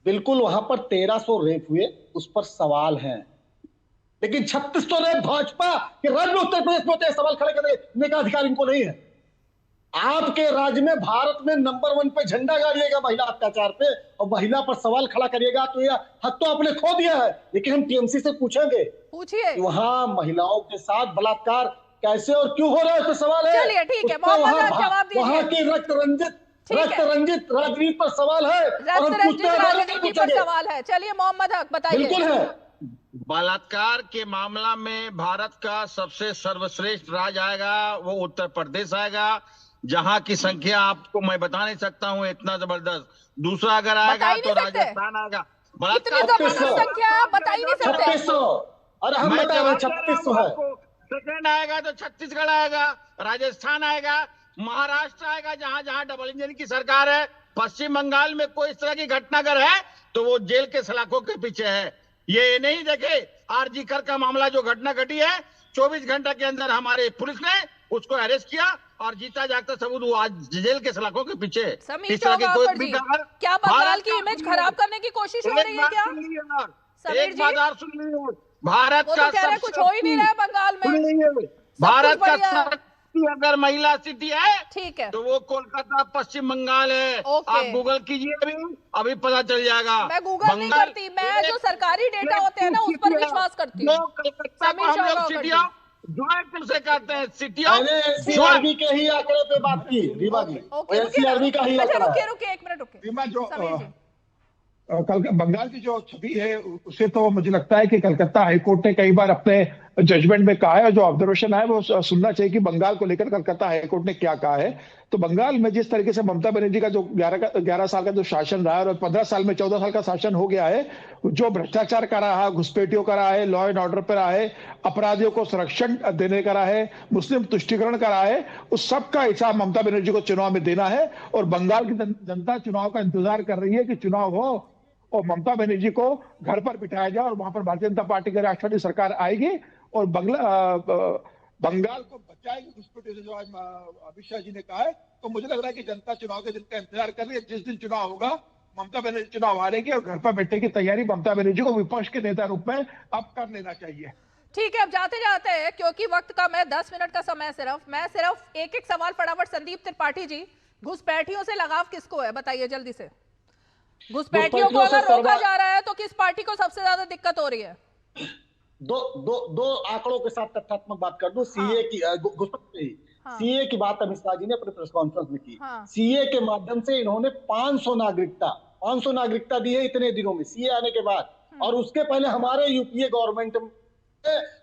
बिल्कुल वहां पर 1300 रेप हुए, उस पर सवाल हैं, लेकिन 36 तो रेप भाजपा के राज्य में, उत्तर प्रदेश में होते हैं, सवाल खड़े करने का अधिकार इनको नहीं है। आपके राज्य में, भारत में नंबर 1 पे झंडा गाड़िएगा महिला अत्याचार पे, और महिला पर सवाल खड़ा करिएगा, तो यह हक तो आपने खो दिया है। लेकिन हम टीएमसी से पूछेंगे, पूछिए वहां महिलाओं के साथ बलात्कार कैसे और क्यों हो रहा है, तो सवाल है। चलिए ठीक है, मोहम्मद जवाब दीजिए। वहां की रक्त रंजित राजनीति पर सवाल है, और हम राजनीति पर सवाल है। चलिए मोहम्मद हक बताइए। बिल्कुल है, बलात्कार के मामला में भारत का सबसे सर्वश्रेष्ठ राज्य आएगा, वो उत्तर प्रदेश आएगा, जहां की संख्या आपको मैं बता नहीं सकता हूं, इतना जबरदस्त। दूसरा अगर आएगा तो राजस्थान आएगा। संख्या बता ही नहीं सकते। 3600, और हम बता रहे 3600 है। सेकंड आएगा तो छत्तीसगढ़ आएगा, राजस्थान आएगा, महाराष्ट्र आएगा, जहां जहां डबल इंजन की सरकार है। पश्चिम बंगाल में कोई इस तरह की घटना अगर है तो वो जेल के सलाखों के पीछे है। ये नहीं देखे आरजी कर का मामला, जो घटना घटी है, 24 घंटे के अंदर हमारे पुलिस ने उसको अरेस्ट किया, और जीता जागता सबूत वो आज जेल के सलाखों के पीछे। इस तरह की कोई क्या बंगाल की इमेज खराब करने की कोशिश हो रही है क्या? एक बात और सुन लीजिए, भारत का कुछ हो ही नहीं रहा है बंगाल में। भारत का अगर महिला सिटी है, ठीक है, तो वो कोलकाता पश्चिम बंगाल है। आप गूगल कीजिए, अभी पता चल जाएगा। मैं गूगल नहीं करती, मैं जो सरकारी डेटा होते हैं ना उस पर विश्वास करती हूँ। से कहते हैं सिटी सीआरबी के ही आंकड़े पे बात की रीमा जी, सीआरबी का ही आंकड़ा। रुके एक मिनट रुके। रीमा, जो बंगाल की जो छवि है उसे तो मुझे लगता है कि कलकत्ता हाईकोर्ट ने कई बार अपने जजमेंट में कहा है, जो ऑब्जर्वेशन है वो सुनना चाहिए कि बंगाल को लेकर कलकत्ता हाईकोर्ट ने क्या कहा है। तो बंगाल में जिस तरीके से ममता बनर्जी का जो 11 साल का जो शासन रहा है, और 15 साल में 14 साल का शासन हो गया है, जो भ्रष्टाचार का रहा है, घुसपैठियों का रहा है, लॉ एंड ऑर्डर पर रहा है, अपराधियों को संरक्षण देने का रहा है, मुस्लिम तुष्टिकरण का रहा है, उस सब का हिसाब ममता बनर्जी को चुनाव में देना है। और बंगाल की जनता चुनाव का इंतजार कर रही है कि चुनाव हो, और ममता बनर्जी को घर पर बिठाया जाए और वहां पर भारतीय जनता पार्टी की राष्ट्रवादी सरकार आएगी और बंगाल को बचाएगी घुसपैठियों से, जो आज अमित शाह जी ने कहा है। तो मुझे लग रहा है कि जनता चुनाव के दिन का इंतजार कर रही है। जिस दिन चुनाव होगा ममता बनर्जी चुनाव हारेगी और घर पर बैठने की तैयारी ममता बनर्जी को विपक्ष के नेता रूप में अब कर लेना चाहिए। ठीक है, अब जाते जाते हैं क्योंकि वक्त कम है, 10 मिनट का समय मैं सिर्फ एक सवाल फटाफट। संदीप त्रिपाठी जी, घुसपैठियों से लगाव किसको है, बताइए जल्दी से। घुसपैठियों को अगर रोका जा रहा है तो किस पार्टी को सबसे ज्यादा दिक्कत हो रही है? दो आंकड़ों के साथ तथ्यात्मक बात कर दूं। सीए की सीए की बात अमित शाह जी ने अपने प्रेस कॉन्फ्रेंस में की। सीए के माध्यम से इन्होंने 500 नागरिकता दी है इतने दिनों में, सीए आने के बाद। और उसके पहले हमारे यूपीए गवर्नमेंट में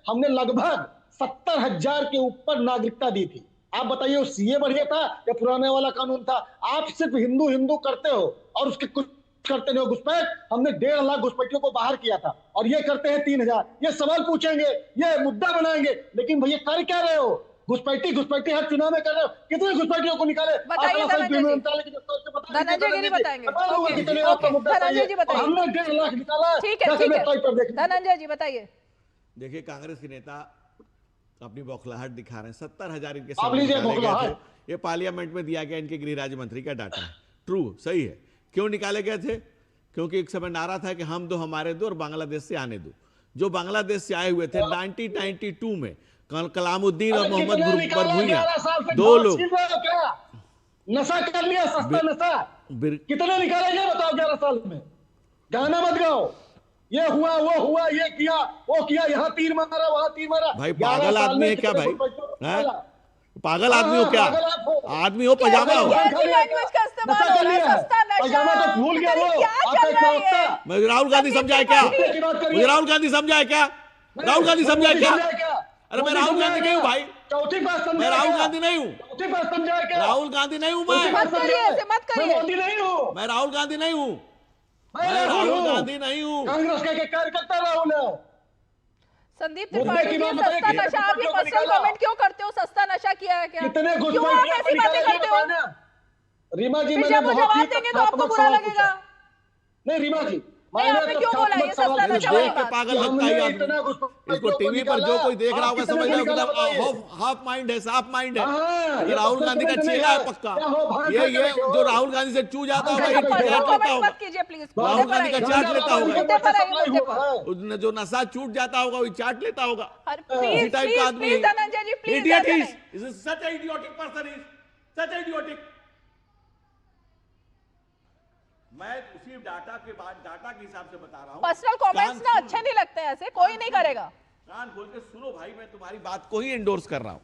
हमने लगभग 70,000 के ऊपर नागरिकता दी थी। आप बताइए, वो सीए बढ़िया था या पुराने वाला कानून था? आप सिर्फ हिंदू हिंदू करते हो और उसके कुछ करते नहीं हो। घुसपैठ हमने 1.5 लाख घुसपैठियों को बाहर किया था और ये करते हैं 3,000। ये सवाल पूछेंगे, ये मुद्दा बनाएंगे, लेकिन भैया कर क्या रहे हो? घुसपैठी हर चुनाव में कर रहे हो। कितने घुसपैठियों को निकाले? बताइए धनंजय जी बताएंगे। धनंजय जी बताइए। हमने 1.5 लाख निकाला। ठीक है धनंजय जी बताइए। देखिए, कांग्रेस के नेता अपनी बौखलाहट दिखा रहे हैं। 70,000 इनके सामने निकाले गए थे। ये पार्लियामेंट में दिया गया इनके गृह राज्य मंत्री का डाटा है। ट्रू, सही है। क्यों निकाले गए थे? क्योंकि एक समय नारा था कि हम दो हमारे दो और बांग्लादेश से आने दो। जो बांग्लादेश से आए हुए थे 1992 में कलामुद्दीन और मोहम्मद बरभुइया, 2 लोग। नशा कर लिया, सस्ता नशा। कितने निकालेंगे बताओ 11 साल में? गाना मत गाओ, ये हुआ वो हुआ, ये किया वो किया, यहाँ तीर मारा वहां तीर मारा। भाई पागल आदमी है क्या भाई? पागल आदमी हो क्या? आदमी हो पजामा हो? पजामा तो भूल गया वो। मुझे राहुल गांधी समझाए क्या? मुझे राहुल गांधी समझाए क्या? राहुल गांधी समझाए क्या? अरे मैं राहुल गांधी नहीं हूँ भाई। चौथी बात मैं राहुल गांधी नहीं हूँ। चौथी बात समझाया क्या? राहुल गांधी नहीं हूँ मैं। मत करिए। मोदी नहीं हूँ। मैं राहुल गांधी नहीं हूँ। मैं राहुल गांधी नहीं हूँ। कांग्रेस के कार्यकर्ता राहुल है। संदीप त्रिपाठी, सस्ता नशा, आप ये पर्सनल कमेंट क्यों करते हो? सस्ता नशा किया है क्या? कितने क्यों आप ऐसी बातें करते हो? रीमा जी, जब वो जवाब देंगे तो आपको बुरा लगेगा। नहीं रीमा जी, आपने क्यों बोला ये सस्ता नशा? देख के पागल लगता है आदमी। इसको टीवी पर जो कोई देख रहा होगा समझ रहा हाफ माइंड है, साफ माइंड है। ये राहुल गांधी का चेला है पक्का। ये जो राहुल गांधी से चू जाता होगा, ये चाट लेता होगा। राहुल गांधी का चाट लेता होगा। जो नशा छूट जाता होगा वो चाट लेता होगा। इसी टाइप का आदमी है। Idiot is such a idiotic person, is such a idiotic. मैं उसी डाटा के हिसाब से बता रहा हूं। पर्सनल कमेंट्स ना अच्छे नहीं लगते, ऐसे कोई नहीं करेगा। कान खोल के सुनो भाई, मैं तुम्हारी बात को ही एंडोर्स कर रहा हूं।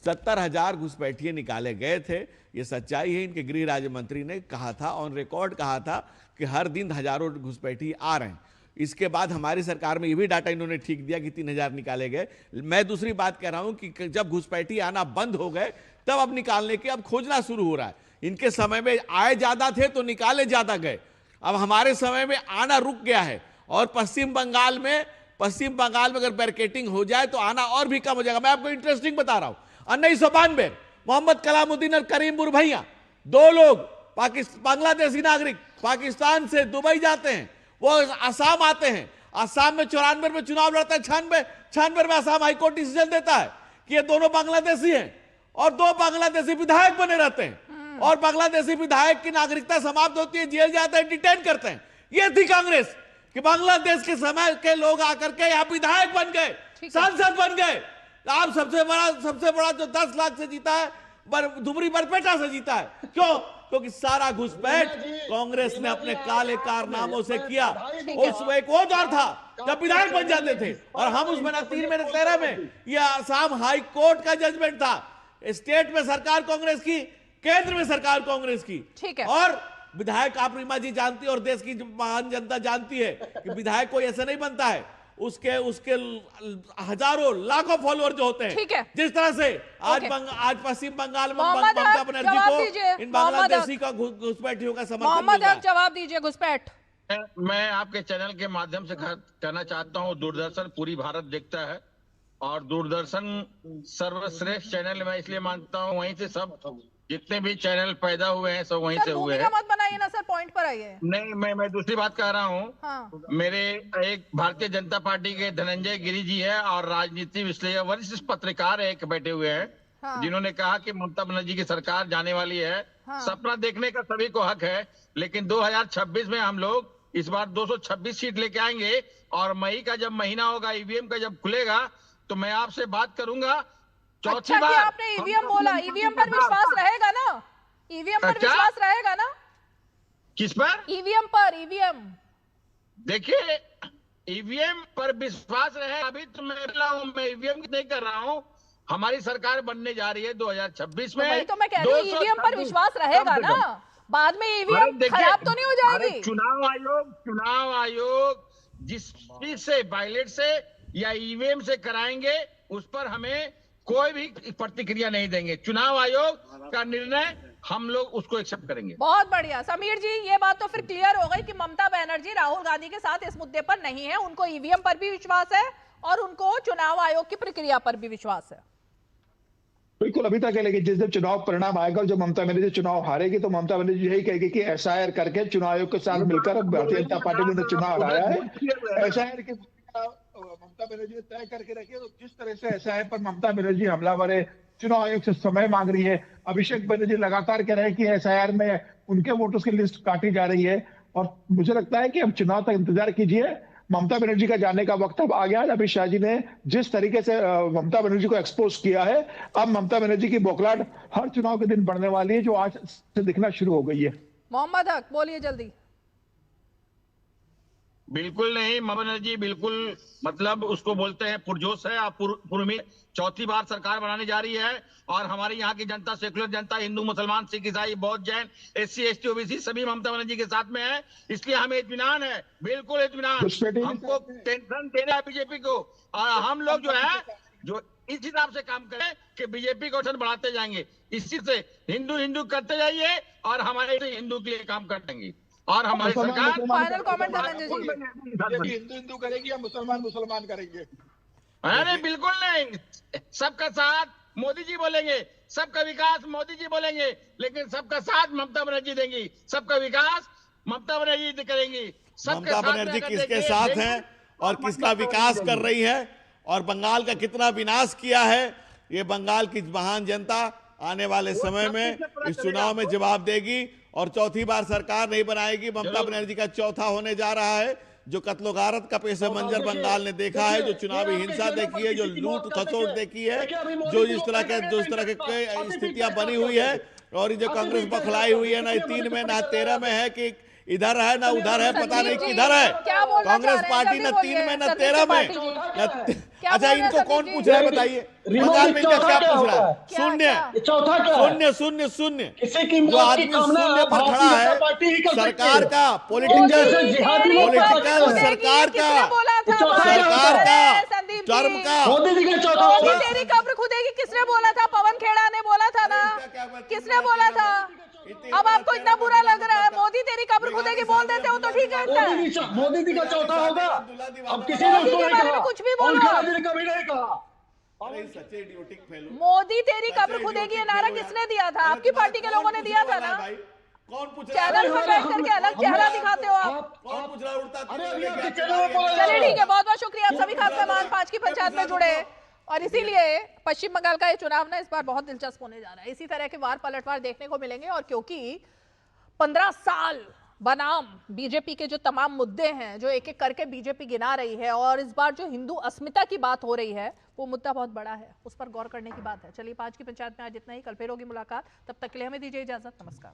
70,000 घुसपैठिए निकाले गए थे, ये सच्चाई है। इनके गृह राज्य मंत्री ने कहा था, ऑन रिकॉर्ड कहा था कि हर दिन हजारों घुसपैठिए आ रहे हैं। इसके बाद हमारी सरकार में ये भी डाटा इन्होंने ठीक दिया कि 3,000 निकाले गए। मैं दूसरी बात कह रहा हूं कि जब घुसपैठिए आना बंद हो गए तब अब निकालने के अब खोजना शुरू हो रहा है। इनके समय में आए ज्यादा थे तो निकाले ज्यादा गए। अब हमारे समय में आना रुक गया है। और पश्चिम बंगाल में अगर बैरिकेटिंग हो जाए तो आना और भी कम हो जाएगा। मैं आपको इंटरेस्टिंग बता रहा हूं। 1992 मोहम्मद कलामुद्दीन और करीम बुरभैया, 2 लोग बांग्लादेशी नागरिक पाकिस्तान से दुबई जाते हैं, वो असम आते हैं। असम में 94 में चुनाव लड़ता है, 96 में असम हाईकोर्ट डिसीजन देता है कि ये दोनों बांग्लादेशी हैं और 2 बांग्लादेशी विधायक बने रहते हैं। और बांग्लादेशी विधायक की नागरिकता समाप्त होती है, जेल जाते हैं, डिटेन करते हैं। ये थी कांग्रेस कि बांग्लादेश के समय के लोग आकर के यहाँ विधायक बन गए, सांसद बन गए। आप सबसे बड़ा जो 10 लाख से जीता है दुबरी बरपेटा से जीता है। क्यों? क्योंकि सारा घुसपैठ कांग्रेस ने अपने काले कारनामों से किया। उसमें एक वो दौर था जब विधायक बन जाते थे और हम उसमें 13 में यह असम हाई कोर्ट का जजमेंट था। स्टेट में सरकार कांग्रेस की, केंद्र में सरकार कांग्रेस की। ठीक है। और विधायक आप रीमा जी जानती है और देश की महान जनता जानती है कि विधायक कोई ऐसा नहीं बनता है। उसके हजारों लाखों फॉलोअर जो होते हैं। ठीक है। जिस तरह से आज पश्चिम बंगाल में ममता बनर्जी को इन बांग्लादेशी का घुसपैठियों का समर्थन मिल रहा है। जवाब दीजिए। घुसपैठ मैं आपके चैनल के माध्यम से कहना चाहता हूं, दूरदर्शन पूरी भारत देखता है और दूरदर्शन सर्वश्रेष्ठ चैनल मैं इसलिए मानता हूं, वहीं से सब जितने भी चैनल पैदा हुए हैं सब वहीं से सर हुए भूमिका हैं। मत बनाइए ना सर, पॉइंट पर आइए। नहीं, मैं दूसरी बात कह रहा हूँ। हाँ मेरे एक भारतीय जनता पार्टी के धनंजय गिरी जी है और राजनीति विश्लेषक वरिष्ठ पत्रकार एक बैठे हुए हैं, हाँ जिन्होंने कहा कि ममता बनर्जी की सरकार जाने वाली है। हाँ। सपना देखने का सभी को हक है, लेकिन 2026 में हम लोग इस बार 226 सीट लेके आएंगे और मई का जब महीना होगा, ईवीएम का जब खुलेगा, तो मैं आपसे बात करूंगा। चौथी अच्छा बार कि आपने ईवीएम बोला, ईवीएम पर विश्वास रहेगा ना? ईवीएम पर क्या? विश्वास रहेगा ना? किस पर? ईवीएम पर, ईवीएम। देखिए, ईवीएम पर विश्वास रहे, अभी तो मैं ईवीएम की नहीं कर रहा हूं। हमारी सरकार बनने जा रही है 2026 में। वही तो मैं कह रही हूँ, ईवीएम पर विश्वास रहेगा ना? बाद में ईवीएम खराब तो नहीं हो जाएगी? चुनाव आयोग जिस चीज से, बैलेट से या ईवीएम से कराएंगे, उस पर हमें कोई भी प्रतिक्रिया नहीं देंगे। चुनाव आयोग का निर्णय हम लोग उसको एक्सेप्ट करेंगे। बहुत बढ़िया समीर जी, ये बात तो फिर क्लियर हो गई कि ममता बनर्जी राहुल गांधी के साथ इस मुद्दे पर नहीं है। उनको ईवीएम पर भी विश्वास है और उनको चुनाव आयोग की प्रक्रिया पर भी विश्वास है। बिल्कुल अभी तक है, लेकिन जिस दिन चुनाव परिणाम आएगा और जब ममता बनर्जी चुनाव हारेगी तो ममता बनर्जी यही कहेगी कि एसआईआर करके चुनाव आयोग के साथ मिलकर भारतीय जनता पार्टी ने चुनाव हराया है। एसआईआर की ममता बनर्जी ने तय करके रखी है। तो जिस तरह से एसआईआर पर ममता बनर्जी हमलावर है, चुनाव आयोग से समय मांग रही है, अभिषेक बनर्जी लगातार कह रहे हैं कि एसआईआर में उनके वोटर्स की लिस्ट काटी जा रही है, और मुझे लगता है कि अब चुनाव तक इंतजार कीजिए। ममता बनर्जी का जाने का वक्त अब आ गया है। अमित शाह जी ने जिस तरीके से ममता बनर्जी को एक्सपोज किया है, अब ममता बनर्जी की बौखलाहट हर चुनाव के दिन बढ़ने वाली है, जो आज से दिखना शुरू हो गई है। मोहम्मद हक बोलिए जल्दी। बिल्कुल नहीं, ममता बनर्जी बिल्कुल, मतलब उसको बोलते हैं पुरजोश है। आप पूर्व में चौथी बार सरकार बनाने जा रही है और हमारी यहाँ की जनता, सेकुलर जनता, हिंदू, मुसलमान, सिख, ईसाई, बौद्ध, जैन, SC, ST, OBC सभी ममता बनर्जी के साथ में है। इसलिए हमें इत्मीनान है, बिल्कुल इत्मीनान। हमको टेंशन देना है बीजेपी को, और हम लोग जो है जो इस हिसाब से काम करें कि बीजेपी को टेंशन बढ़ाते जाएंगे। इसी से हिंदू करते जाइए और हमारे हिंदू के लिए काम कर देंगे। और हमारी सरकार फाइनल कमेंट धनंजय जी। हिंदू करेगी या मुसलमान करेंगे? अरे बिल्कुल नहीं, सबका साथ मोदी जी बोलेंगे, सबका विकास मोदी जी बोलेंगे, लेकिन सबका साथ ममता बनर्जी देंगी, सबका विकास ममता बनर्जी करेंगी। ममता बनर्जी किसके साथ हैं और किसका विकास कर रही है और बंगाल का कितना विनाश किया है, ये बंगाल की महान जनता आने वाले समय में इस चुनाव में जवाब देगी। और चौथी बार सरकार नहीं बनाएगी। ममता बनर्जी का चौथा होने जा रहा है। जो कत्लो गारत का पेश मंजर बंगाल ने देखा है, जो चुनावी हिंसा देखी है, जो लूट खसोट देखी है, जो जिस तरह के स्थितियां बनी हुई है, और ये जो कांग्रेस बखलाई हुई है, ना 3 में ना 13 में है कि इधर है ना उधर है, पता नहीं किधर है कांग्रेस पार्टी, ना 3 में ना 13 में। अच्छा, इनको कौन पूछ रहा है बताइए? बंगाल में इनका क्या पूछ रहा है? शून्य। जो आदमी शून्य पर खड़ा है, सरकार का पॉलिटिकल सरकार का टर्म का। मोदी तेरी कब्र खुदेगी किसने बोला था? पवन खेड़ा ने बोला था ना, किसने बोला था? अब आपको इतना बुरा लग रहा है? मोदी तेरी कब्र खुदेगी बोल देते हो तो ठीक है। मोदी जी का चौथा होगा। अब किसी ने कुछ भी बोला, कभी नहीं कहा। मोदी तेरी कब्र खुदेगी ये नारा किसने दिया था? आपकी पार्टी के लोगों ने दिया था ना। कौन पूछ रहा चैनल पर बैठ करके अलग चेहरा दिखाते हो आप। कौन पूछ रहा उड़ता? चलिए ठीक है, बहुत बहुत शुक्रिया आप सभी खास मेहमान 5 की पंचायत में जुड़े। और इसीलिए पश्चिम बंगाल का ये चुनाव ना इस बार बहुत दिलचस्प होने जा रहा है। इसी तरह के वार पलटवार देखने को मिलेंगे, और क्योंकि 15 साल बनाम बीजेपी के जो तमाम मुद्दे हैं जो एक एक करके बीजेपी गिना रही है, और इस बार जो हिंदू अस्मिता की बात हो रही है वो मुद्दा बहुत बड़ा है, उस पर गौर करने की बात है। चलिए 5 की पंचायत में आज इतना ही। कल फिर होगी मुलाकात, तब तक के लिए हमें दीजिए इजाजत। नमस्कार।